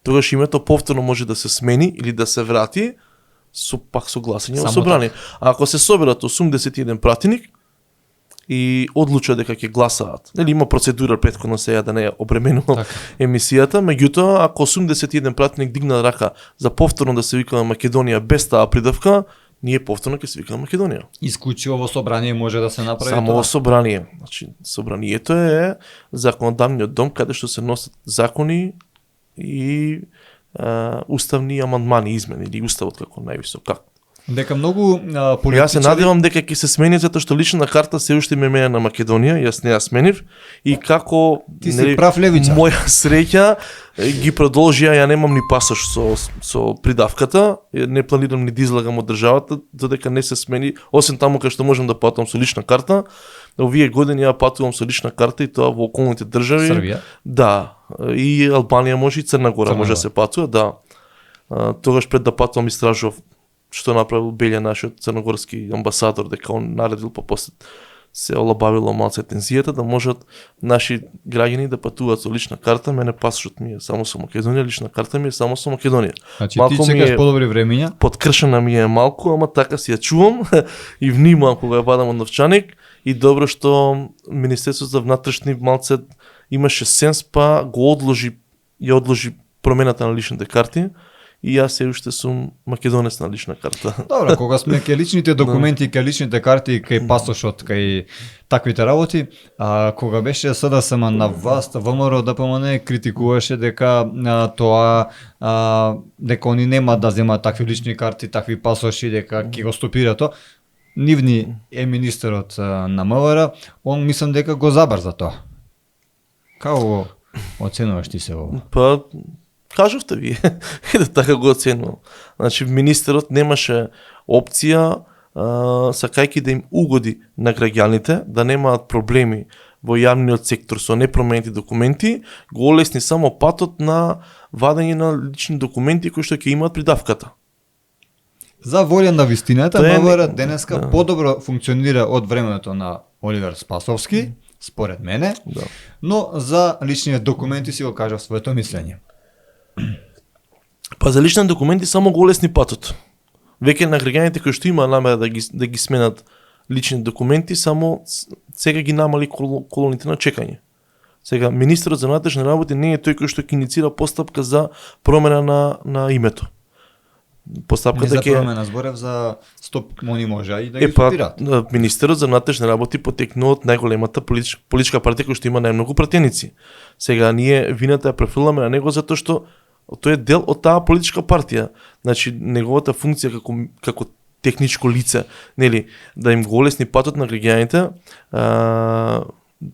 тогаш името повторно може да се смени или да се врати пак со гласање во Само собрание. А ако се соберат 81 пратеник и одлучат дека ќе гласаат, нели има процедура претходно сега да не е обременува Така. емисијата, меѓутоа ако 81 пратеник дигна рака за повторно да се викаме Македонија без таа придавка, ние повторно ќе се викаме Македонија. Исклучиво во собрание може да се направи Само во собрание. Значи, собранието е законодавниот дом каде што се носат закони и уставни амандмани, измени или уставот како највисок акт. Дека многу Јас се политичари... надевам дека ќе се смени затоа што лична карта се уште ме мене на Македонија, јас не ја сменив и како Ти си прав левичар. моја среќа ги продолжија, ја немам ни пасош со придавката, не планирам ни да излагам од државата, додека не се смени, освен таму кај што можам да патувам со лична карта. Овие години ја патувам со лична карта и тоа во околните држави. Србија? Да, и Албанија може и Црна Гора може да се патува, да. Тогаш пред да патувам истражував што направил Белја, нашиот црногорски амбасадор, дека он наредил, па после се олабавило малце тензијата, да можат наши граѓани да патуваат со лична карта. Мене пасошот ми е само со Македонија, лична карта ми е само со Македонија. Значи малку ти ми чекаш е- подобри времиња. Подкршена ми е малку, ама така си ја чувам и внимавам кога ја бадам од новчаник и добро што Министерството за внатрешни малце имаше сенс, па го одложи промената на личните карти и јас се уште сум македонец на лична карта. Добро, кога сме кај личните документи, кај личните карти, кај пасошот, кај таквите работи, кога беше СДСМ на власт, ВМРО ДПМН критикуваше дека тоа дека они нема да земаат такви лични карти, такви пасоши, дека ќе го стопира тоа. Нивни е министерот на МВР, он мислам дека го забрза тоа. Како го оценуваш ти се ово? Па, кажавте вие, ете така го оценувам. Значи, министерот немаше опција, сакајќи да им угоди на граѓаните, да немаат проблеми во јавниот сектор со непроменети документи, го олесни само патот на вадење на лични документи кои што ќе имаат придавката. За волја на вистината, Тоа е МВР не- денеска да. подобро функционира од времето на Оливер Спасовски, според мене, Да. но за личниот документи си го кажав своето мислење. Па за лични документи само го олесни патот. Веќе на граѓаните кои што има намера да ги сменат лични документи, само сега ги намали колоните на чекање. Сега министерот за внатрешни работи не е тој кој што ќе иницира постапка за промена на името. Не Постапката за ќе промена зборев за стоп, они може и да ги па стопираат. министерот за внатрешни работи потекнува од најголемата политичка партија која што има најмногу пратеници. Сега ние вината ја префрламе на него затоа што тој е дел од таа политичка партија. Значи неговата функција како техничко лице, нели, да им го олесни патот на граѓаните,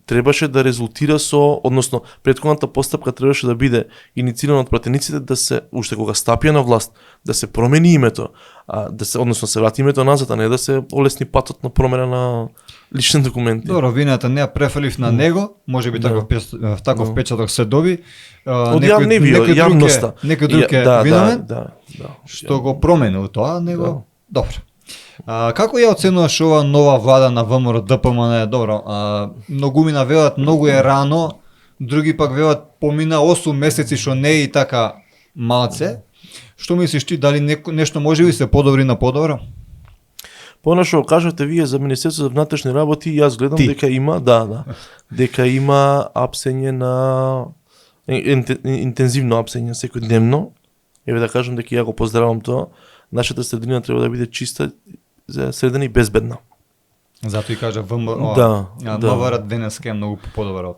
требаше да резултира со, односно претходната постапка требаше да биде иницирана од пратениците да се уште кога стапија на власт, да се промени името, да се односно се врати името назад, а не да се олесни патот на промена на лични документи. Добро, вината не ја префалив на него, може би таков таков Да. печаток се доби. Од јавноста. Некој друг е да, виновен, да. што го променил тоа, него. Да. Добро. Како ја оценуваш ова нова влада на ВМРО ДПМН? Добро, многумина велат многу е рано, други пак велат помина 8 месеци што не е и така малце. Што мислиш ти, дали нешто може би се подобри на подобро? Она што кажавте вие за Министерството за внатрешни работи, јас гледам Ти. дека има, дека има апсење на интензивно апсење секојдневно. Еве да кажам дека ја го поздравам тоа. Нашата средина треба да биде чиста, средена и безбедна. Затоа и кажа Да. МВР денеска е многу подобар од.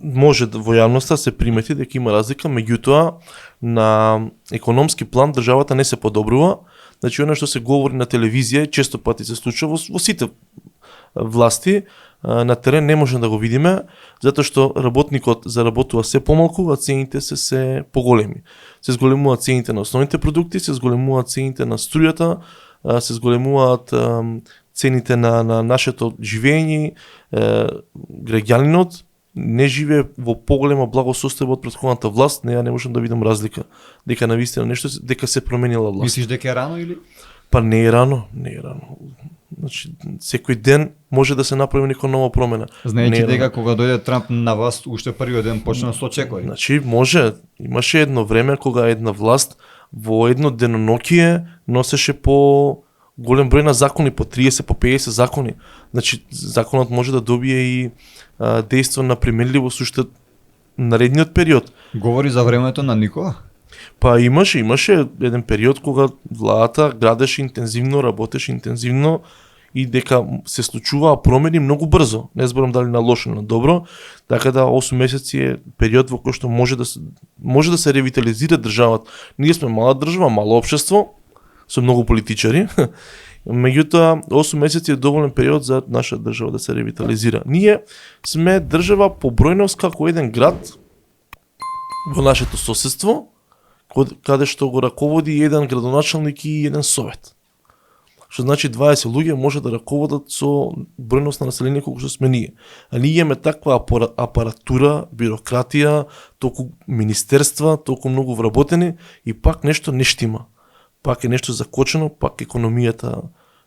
Може во јавноста се примети дека има разлика, меѓутоа на економски план државата не се подобрува. Значи она што се говори на телевизија често пати се случува во сите власти, на терен не може да го видиме, затоа што работникот заработува се помалку, а цените се поголеми. Се зголемуваат цените на основните продукти, се зголемуваат цените на струјата, се зголемуваат цените на нашето живење, граѓанинот не живее во поголема благосостојба од претходната власт, не можам да видам разлика. Дека навистина нешто, дека се променила власт. Мислиш дека е рано или? Па не е рано. Значи, секој ден може да се направи некоја нова промена. Знаејќи дека кога дојде Трамп на власт, уште првиот ден почна со очекори. Значи, може. Имаше едно време кога една власт во едно деноноќие носеше по голем број на закони, по 30, по 50 закони. Значи, законот може да добие и дејство на применливост уште наредниот период. Говори за времето на Никола? Па имаше еден период кога владата градеше интензивно, работеше интензивно и дека се случуваа промени многу брзо. Не зборам дали на лошо или на добро, така да 8 месеци е период во кој што може да се ревитализира државата. Ние сме мала држава, мало општество со многу политичари. Меѓутоа 8 месеци е доволен период за наша држава да се ревитализира. Ние сме држава по бројност како еден град во нашето соседство, каде што го раководи еден градоначалник и еден совет. Што значи 20 луѓе може да раководат со бројност на население колку што сме ние. А ние имаме таква апаратура, бирократија, толку министерства, толку многу вработени и пак нешто не штима. Пак е нешто закочено, пак економијата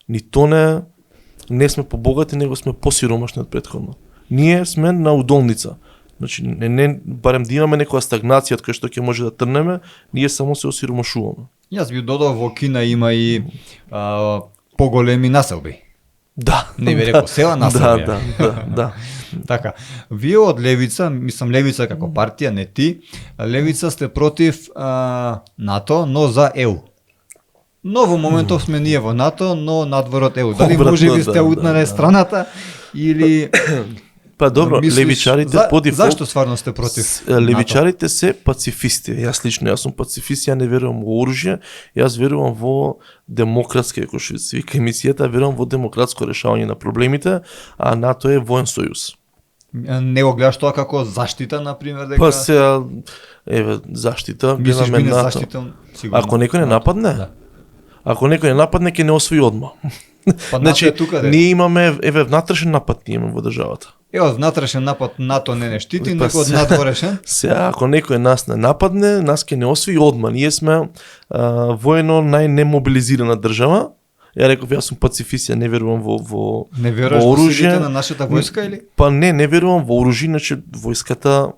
ни тоне, не сме побогати, него сме посиромашни од претходно. Ние сме на удолница. Значи, барем да имаме некоја стагнација од која што ќе може да трнеме, ние само се осиромашуваме. Јас би додал во Кина има и поголеми населби. Да. Не би рекол села населби. Да. Така, вие од Левица, мислам Левица како партија, не ти, Левица сте против НАТО, но за ЕУ. Но во моментов сме ние во НАТО, но надвор од ЕУ. Дали може би сте утнале страната или... Па добро, левичарите по дефолт... Зашто стварно сте против левичарите се пацифисти. Јас лично, јас сум пацифист, ја не верувам во оружје, јас верувам во демократски, како што се вика емисијата, верувам во демократско решавање на проблемите, а НАТО е воен сојуз. Не го гледаш тоа како заштита, например, дека... Па се, заштита, гледаме НАТО. Ако некој не нападне? Да. Ако некој не нападне, ќе не освои одма. Па значи, тука, ние имаме, внатрешен напад ние имаме во државата. Од внатрешен напад НАТО не штити, некој од надворешен. Ако некој нас не нападне, нас ќе не освои одма. Ние сме воено најнемобилизирана држава. Ја реков, јас сум пацифист, ја не верувам во не веруваш во силите на нашата војска или? Па не верувам во оружје, значи војската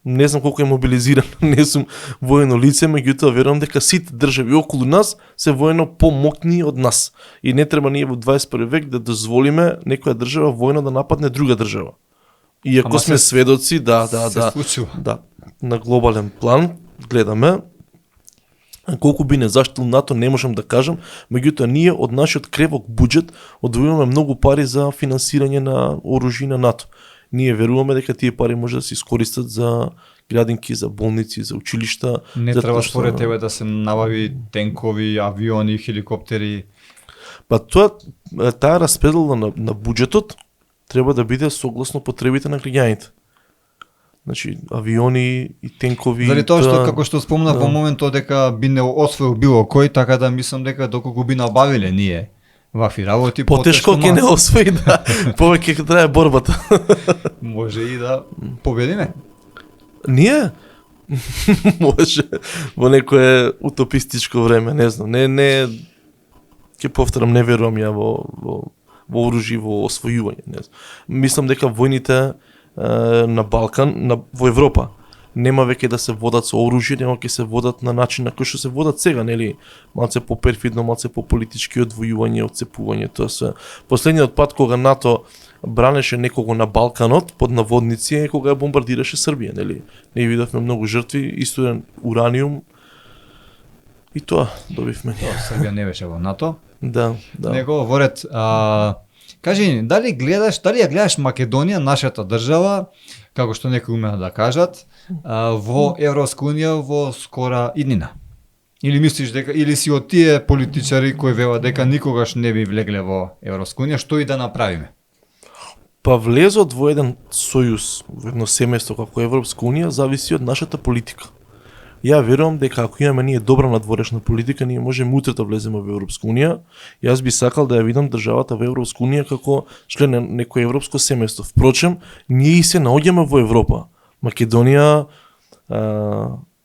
не знам колку е мобилизирана, не сум воено лице, меѓутоа верувам дека сите држави околу нас се воено помокни од нас. И не треба ние во 21 век да дозволиме некоја држава воено да нападне друга држава. Иако сме сведоци, да, на глобален план гледаме колку би не заштил НАТО, не можам да кажам, меѓутоа ние од нашиот кревок буџет одвојуваме многу пари за финансирање на оружје на НАТО. Ние веруваме дека тие пари може да се искористат за градинки, за болници, за училишта. Не треба според тебе да се набави тенкови, авиони, хеликоптери? Па таа распредела на буџетот треба да биде согласно потребите на граѓаните. Значи, авиони и тенкови... Дали тоа што, како што спомнав во моментот дека би не освоил било кој, така да мислам дека доколку би набавиле ние вакви работи, потешко ќе не освои, да. Повеќе ќе трае борбата. Може и да победиме. Ние? Може во некое утопистичко време, не знам. Не ќе повторам, не верувам ја во оружје, во освојување, не знам. Мислам дека војните на Балкан, во Европа, нема веќе да се водат со оружје, нема ќе се водат на начин на кој што се водат сега, нели? Малце по перфидно, малце по политички одвојување, отцепување, тоа се. Последниот пат кога НАТО бранеше некого на Балканот под наводници е кога ја бомбардираше Србија, нели? Не видовме многу жртви, исторен ураниум. И тоа добивме. Србија не беше во НАТО. Да. Него воред, кажи ни, дали ја гледаш Македонија, нашата држава, како што некои умеа да кажат, во Европска унија во скора иднина? Или мислиш дека, или си од тие политичари кои велат дека никогаш не би влегле во Европска унија, што и да направиме? Па влезот во еден сојуз, во едно семејство како Европска унија, зависи од нашата политика. Ја верувам дека ако имаме ние добра надворешна политика, ние можеме утре да влеземе во Европска унија. Јас би сакал да ја видам државата во Европска унија како член на некој европско семејство. Впрочем, ние и се наоѓаме во Европа. Македонија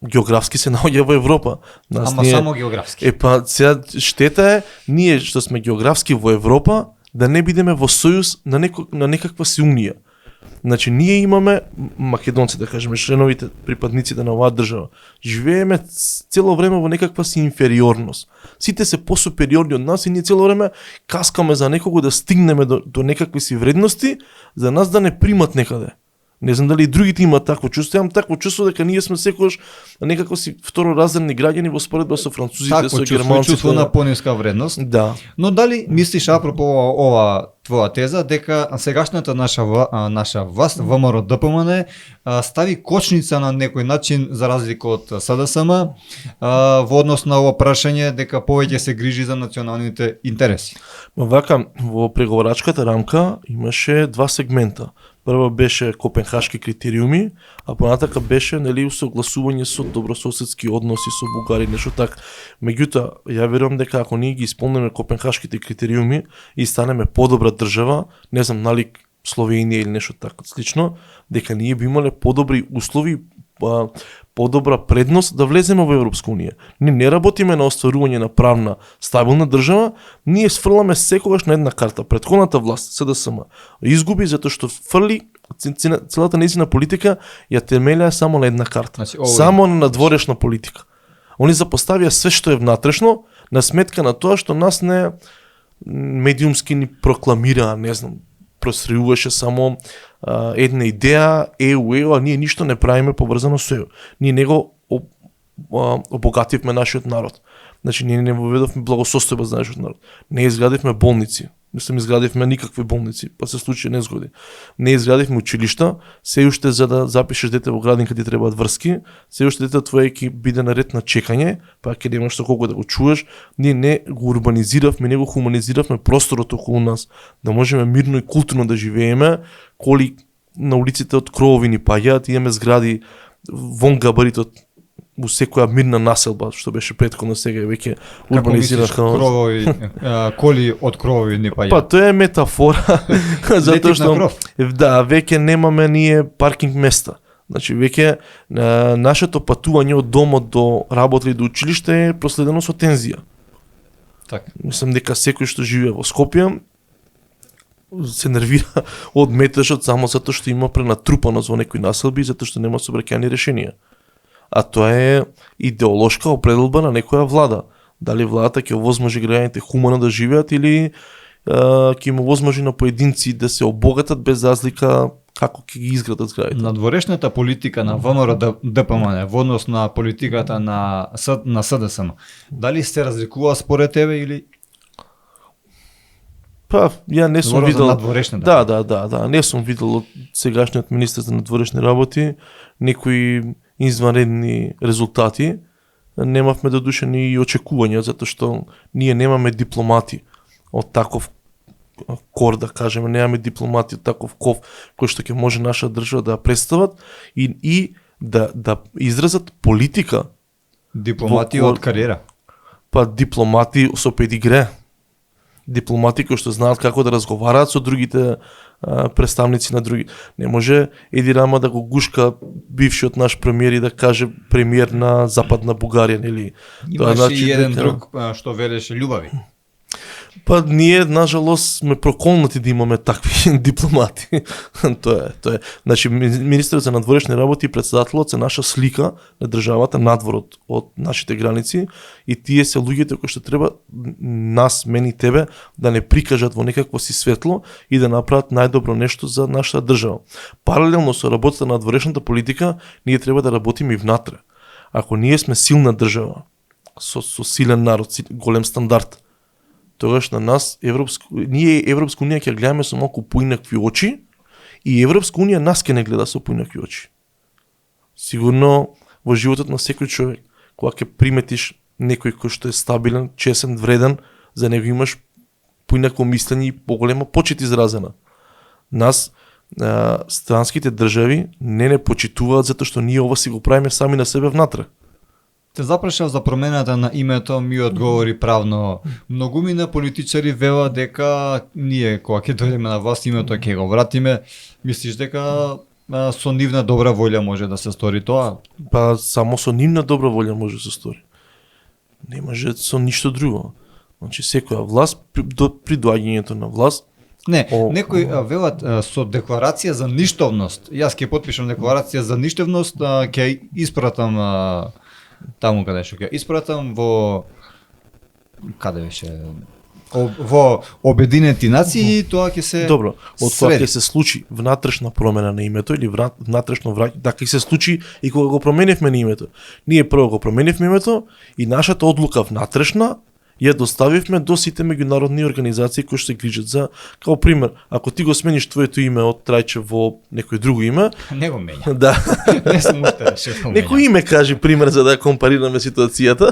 географски се наоѓа во Европа. Ама само географски. Па сега штета е ние што сме географски во Европа да не бидеме во сојуз на некаква си унија. Значи ние имаме македонци, да кажеме, членовите, припадниците на оваа држава. Живееме цело време во некаква си инфериорност. Сите се посупериорни од нас и ние цело време каскаме за некого да стигнеме до некакви си вредности, за нас да не примат некаде. Не знам дали и другите имаат такво чувство. Имам такво чувство дека ние сме секогаш некако си второразредни граѓани во споредба со французите, со германците. Чувство на пониска вредност. Да. Но дали мислиш апропо ова твоја теза дека сегашната наша власт ВМРО ДПМН стави кочница на некој начин за разлика од СДСМ во однос на ова прашање дека повеќе се грижи за националните интереси? Вака, во преговорачката рамка имаше два сегмента. Прво беше копенхашки критериуми, а понатака беше усогласување со добрососедски односи со Бугарија, нешто така. Меѓутоа, ја верувам дека ако ние ги исполниме копенхашките критериуми и станеме подобра држава, не знам налик Словенија или нешто така слично, дека ние би имале подобри услови, подобра предност да влеземе во Европска унија. Ние не работиме на остварување на правна стабилна држава, ние сфрламе секогаш на една карта. Претходната власт, СДСМ, изгуби затоа што фрли целата нејзина политика ја темелеа само на една карта. Значи, само на надворешна политика. Они запоставија све што е внатрешно на сметка на тоа што нас не медиумски ни прокламираа, не знам, просреуваше само една идеја, а ние ништо не правиме поврзано со ЕУ. Ние него обогативме нашиот народ. Значи, ние не воведовме благосостојба за нашиот народ. Не изградивме болници. Не изградивме никакви болници, па се случи незгоди. Не изградивме училишта, се уште за да запишеш дете во градин каде требаат врски, се уште дете твое ќе биде на ред на чекање, па ќе немаш со колку да го чуваш. Ние не го урбанизиравме, не го хуманизиравме просторот околу нас, да можеме мирно и културно да живееме, коли на улиците од кровови ни паѓаат, имаме згради вон габаритот у секоја мирна населба, што беше претходно, сега веќе урбанизираха. Коли од кровови ни паѓаат? Па тоа е метафора, затоа што веќе немаме ние паркинг места. Значи веќе нашето патување од домот до работа или до училиште е проследено со тензија. Така. Мислам дека секој што живее во Скопје се нервира од метежот само затоа што има пренатрупаност во некои населби, затоа што нема сообраќајни решенија. А тоа е идеолошка определба на некоја влада. Дали владата ќе овозможи граѓаните хумано да живеат или ќе им овозможи на поединци да се обогатат без разлика како ќе ги изградат зградите. Надворешната политика на ВМРО ДПМН во однос на политиката на СДСМ, дали се разликува според тебе или? Па, ја не сум видел. Да, не сум видел од сегашниот министер за надворешни работи некои изванредни резултати. Немавме до душа ни очекувања, затоа што ние немаме дипломати од таков кор, да кажеме, немаме дипломати од таков ков кој што ќе може наша држава да ја представат и да изразат политика. Дипломати од кариера. Па дипломати со педигре. Дипломати кои што знаат како да разговараат со другите представници на други. Не може Еди Рама да го гушка бившиот наш премиер и да каже премиер на Западна Бугарија, нели? Имаше значи, и еден друг што велеше љубави. Па ние, нажалост, сме проколнати да имаме такви дипломати. Тоа е. Значи, министерот за надворешни работи и председателот се наша слика на државата надвор од нашите граници и тие се луѓето кои што треба нас, мене и тебе, да не прикажат во некакво си светло и да направат најдобро нешто за нашата држава. Паралелно со работата на надворешната политика, ние треба да работиме и внатре. Ако ние сме силна држава, со силен народ, голем стандард, тогаш на нас ние Европска унија ќе гледаме со малку поинакви очи и Европска унија нас ќе не гледа со поинакви очи. Сигурно во животот на секој човек, кога ќе приметиш некој кој што е стабилен, чесен, вреден, за него имаш поинакво мислење и поголема почит изразена. Нас странските држави не почитуваат затоа што ние ова си го правиме сами на себе внатре. Те запрашав за промената на името, ми одговори правно. Многумина политичари велат дека ние кога ќе дојдеме на власт името ќе го вратиме. Мислиш дека со нивна добра волја може да се стори тоа? Па само со нивна добра волја може да се стори. Не може со ништо друго. Значи секоја власт при доаѓањето на власт. Не, некои велат со декларација за ништовност. Јас ќе потпишам декларација за ништовност, ќе испратам таму каде што ќе испратам во каде беше во Обединети нации и тоа ќе се Добро, од кога среди. ќе се случи внатрешна промена на името или внатрешно враќање, така ќе се случи и кога го променивме на името. Ние прво го променивме името и нашата одлука внатрешна ја доставивме до сите меѓународни организации кои што се грижат за, како пример, ако ти го смениш твоето име од Трајче во некој друго име, Не го менја. да, Не сум уште решил. некој име кажи пример за да компарираме ситуацијата,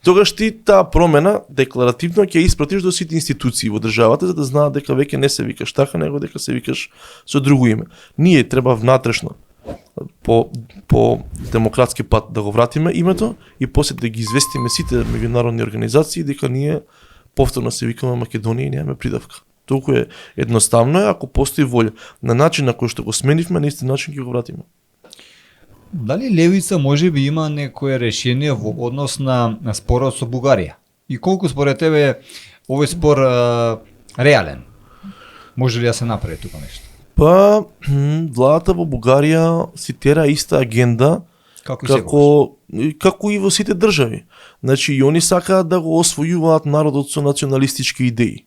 тогаш ти таа промена декларативно ќе испратиш до сите институции во државата за да знаат дека веќе не се викаш така, него дека се викаш со друго име. Ние треба внатрешно по демократски пат да го вратиме името и после да ги известиме сите меѓународни организации дека ние повторно се викаме Македонија и немаме придавка. Толку е едноставно е ако постои волја. На начин на кој што го сменивме, на исти начин ќе го вратиме. Дали левица може би има некое решение во однос на спорот со Бугарија? И колку според тебе е овој спор реален? Може ли да се направи тука нешто? Па, владата во Бугарија си тера иста агенда Како и секогаш? како и во сите држави. Значи и они сакаат да го освојуваат народот со националистички идеи.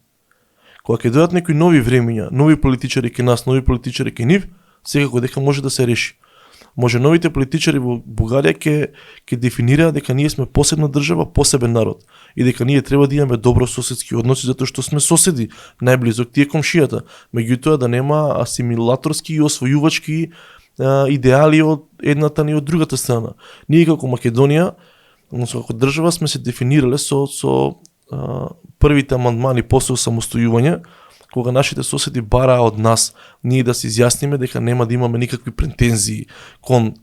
Кога ќе дојдат некои нови времиња, нови политичари ке нас, нови политичари ке нив, секако дека може да се реши. Може новите политичари во Бугарија ќе дефинираат дека ние сме посебна држава, посебен народ и дека ние треба да имаме добрососедски односи затоа што сме соседи, најблизок ти е комшијата. Меѓутоа да нема асимилаторски и освојувачки идеали од едната ни од другата страна. Ние како Македонија, односно како држава сме се дефинирале со првите амандмани после самостојување, кога нашите соседи бараа од нас ние да се изјасниме дека нема да имаме никакви претензии кон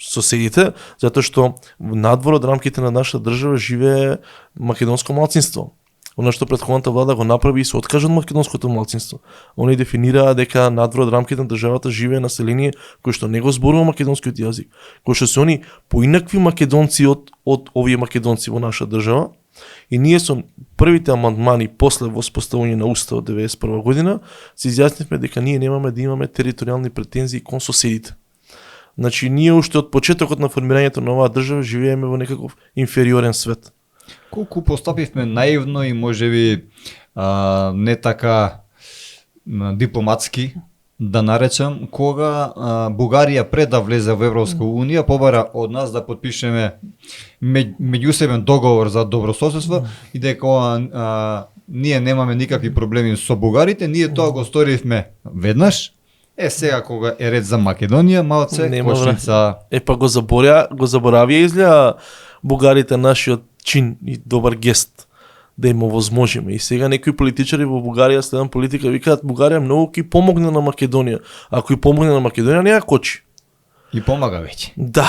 соседите, затоа што надвор од рамките на нашата држава живее македонско малцинство. Оно што претходната влада го направи и се откажа од македонското малцинство. Они дефинираа дека надвор од рамките на државата живее население кој што не го зборува македонскиот јазик, кој што се они поинакви македонци од овие македонци во наша држава. И ние со првите амандмани после воспоставување на Уставот 91 година се изјаснивме дека ние немаме да имаме територијални претензии кон соседите. Значи ние уште од почетокот на формирањето на оваа држава живееме во некаков инфериорен свет. Колку постапивме наивно и можеби не така дипломатски, да наречам, кога Бугарија пред да влезе во Европска унија побара од нас да подпишеме меѓусебен договор за добрососедство и дека ние немаме никакви проблеми со бугарите, ние тоа го сторивме веднаш. Сега кога е ред за Македонија, малце Нема кошница. Па го заборавија изгледа бугарите нашиот чин и добар гест да им овозможиме. И сега некои политичари во Бугарија следам политика викаат Бугарија многу ќе помогне на Македонија. Ако и помогне на Македонија, не ја кочи. И помага веќе. Да,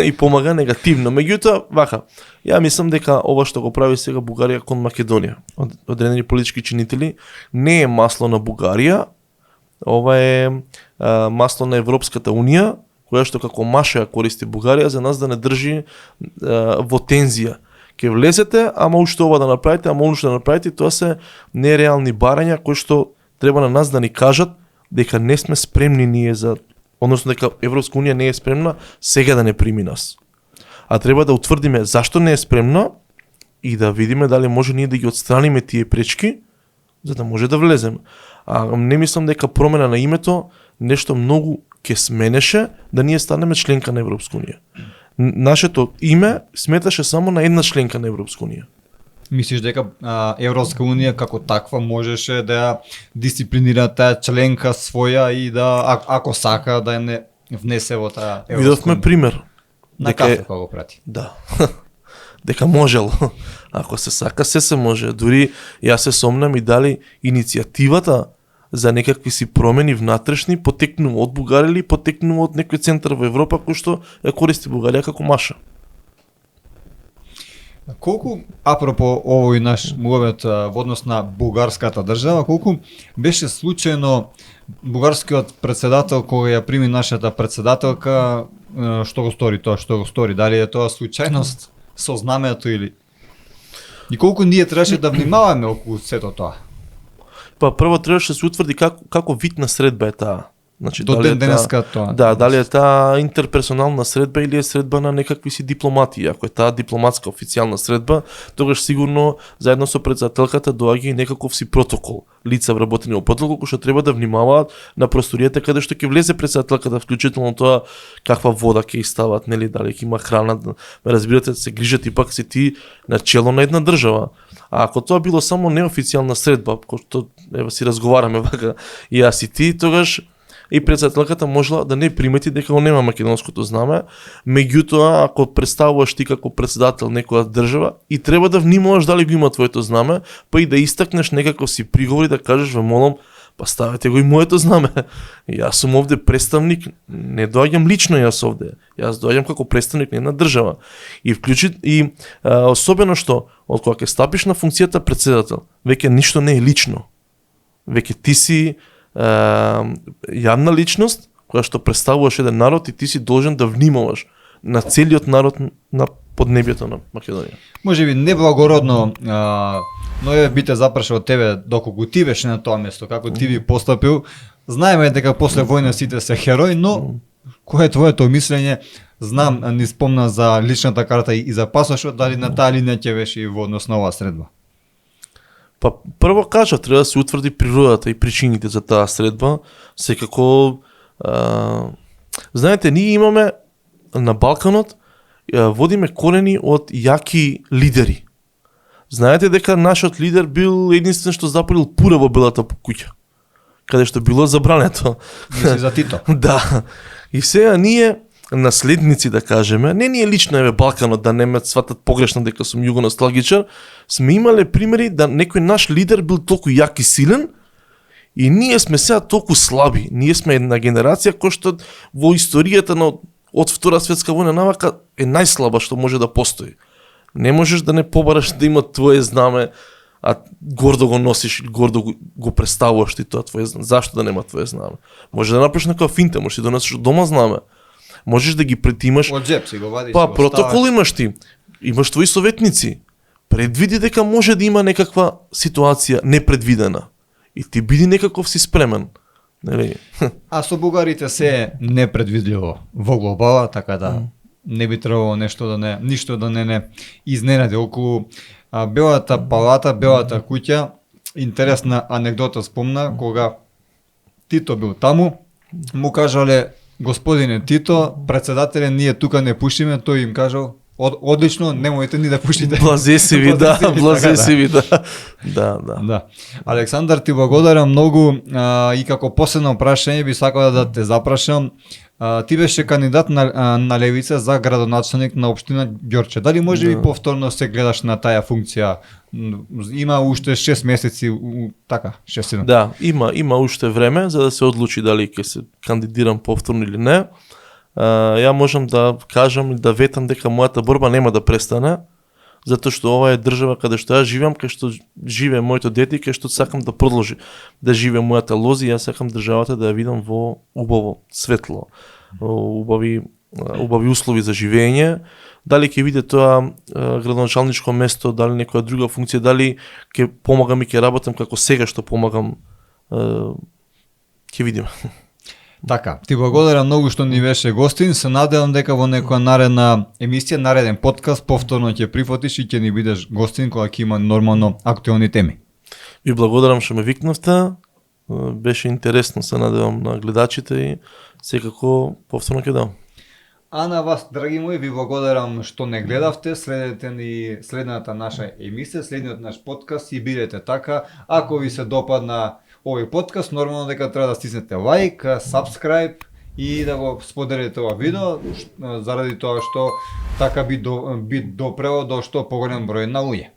и помага негативно. Меѓутоа, вака, ја мислам дека ова што го прави сега Бугарија кон Македонија, одредени политички чинители, не е масло на Бугарија, ова е масло на Европската унија, која што како маша ја користи Бугарија за нас да не држи во тензија. Ке влезете, ама уште ова да направите, ама уште да направите, тоа се нереални барања кои што треба на нас да ни кажат дека не сме спремни ние за, односно дека Европска унија не е спремна сега да не прими нас. А треба да утврдиме зашто не е спремна и да видиме дали може ние да ги отстраниме тие пречки за да може да влеземе. А не мислам дека промена на името нешто многу ќе сменеше да ние станеме членка на Европска унија. Нашето име сметаше само на една членка на Европска унија. Мислиш дека Европска унија како таква можеше да ја дисциплинира таа членка своја и да ако сака да не внесе во таа Европска Видовме унија? пример. На кафе кога го прати. Да. Дека можело. Ако се сака, се може. Дури јас се сомнам и дали иницијативата за некакви си промени внатрешни потекнува од Бугарија или потекнува од некој центар во Европа кој што ја користи Бугарија како маша. Колку, апропо овој наш муавет во однос на бугарската држава, колку беше случајно бугарскиот председател кога ја прими нашата председателка, што го стори тоа, што го стори, дали е тоа случајност со знамето или... И колку ние требаше да внимаваме околу сето тоа? Па прво требаше да се утврди како вид на средба е таа. Значи, До ден денеска тоа. Да, дали е таа интерперсонална средба или е средба на некакви си дипломати. Ако е таа дипломатска официјална средба, тогаш сигурно заедно со председателката доаѓа и некаков си протокол. Лица вработени во протокол кои што треба да внимаваат на просторијата каде што ќе влезе председателката, вклучително тоа каква вода ќе стават, нели, дали ќе има храна, разбирате, се грижат и пак си ти на чело на една држава. А ако тоа било само неофицијална средба, кој што ева си разговараме вака и јас и ти, тогаш и председателката можела да не примети дека го нема македонското знаме, меѓутоа ако представуваш ти како председател некоја држава и треба да внимаваш дали го има твоето знаме, па и да истакнеш некаков си приговор и да кажеш ве молам, па ставете го и моето знаме. Јас сум овде представник, не доаѓам лично јас овде. Јас доаѓам како представник на една држава. И особено што од кога ќе стапиш на функцијата председател, веќе ништо не е лично. Веќе ти си јавна личност која што представуваш еден народ и ти си должен да внимаваш на целиот народ на поднебјето на Македонија. Може би неблагородно, но би те запрашал тебе доколку ти беше на тоа место, како ти би постапил. Знаеме дека после војна сите се херои, но кое е твоето мислење? Знам, ни спомна за личната карта и за пасошот, дали на таа линија ќе беше и во однос на оваа средба? Па прво кажа, треба да се утврди природата и причините за таа средба. Секако, знаете, ние имаме на Балканот, водиме корени од јаки лидери. Знаете дека нашиот лидер бил единствен што запалил пура во Белата куќа, каде што било забрането. Мисли за Тито. Да. И сега ние наследници, да кажеме, не ние лично еве Балканот да не ме сватат погрешно дека сум југоносталгичар, сме имале примери да некој наш лидер бил толку јак и силен и ние сме сега толку слаби. Ние сме една генерација која што во историјата од Втора светска војна навака е најслаба што може да постои. Не можеш да не побараш да има твое знаме, а гордо го носиш, гордо го представуваш ти тоа твое знаме. Зашто да нема твое знаме? Може да направиш некоја финта, можеш да донесеш дома знаме. Можеш да ги претимаш. Од джеп си го вадиш. Па протокол имаш ти. Имаш твои советници. Предвиди дека може да има некаква ситуација непредвидена. И ти биди некаков си спремен. Нели? А со бугарите се е непредвидливо во глобала, така да не би требало ништо да не изненади околу Белата палата, Белата куќа. Интересна анегдота спомна кога Тито бил таму, му кажале: господине Тито, председателе, ние тука не пушиме, тој им кажал: одлично, немојте ни да пушите. Блазе си ви, да, блазе си ви, да. Да. Александар, ти благодарам многу и како последно прашање би сакал да те запрашам. Ти беше кандидат на Левица за градоначелник на општина Ѓорче. Дали може би повторно се гледаш на таа функција? Има уште 6 месеци, така, 6. Да, има уште време за да се одлучи дали ќе се кандидирам повторно или не. Ја можам да кажам и да ветам дека мојата борба нема да престане, затоа што ова е држава каде што јас живеам, каде што живее моето дете и каде што сакам да продолжи да живее мојата лоза и јас сакам државата да ја видам во убаво светло, убави услови за живење. Дали ќе биде тоа градоначалничко место, дали некоја друга функција, дали ќе помагам и ќе работам како сега што помагам, ќе видиме. Така, ти благодарам многу што ни беше гостин. Се надевам дека во некоја наредна емисија, нареден подкаст, повторно ќе прифатиш и ќе ни бидеш гостин кога ќе има нормално актуелни теми. Ви благодарам што ме викнавте. Беше интересно, се надевам на гледачите и секако повторно ќе дам. А на вас, драги мои, ви благодарам што не гледавте. Следете ни следната наша емисија, следниот наш подкаст и бидете така. Ако ви се допадна овој подкаст, нормално дека треба да стиснете лайк, subscribe и да го споделите ова видео, заради тоа што така би допрело до што поголем број на луѓе.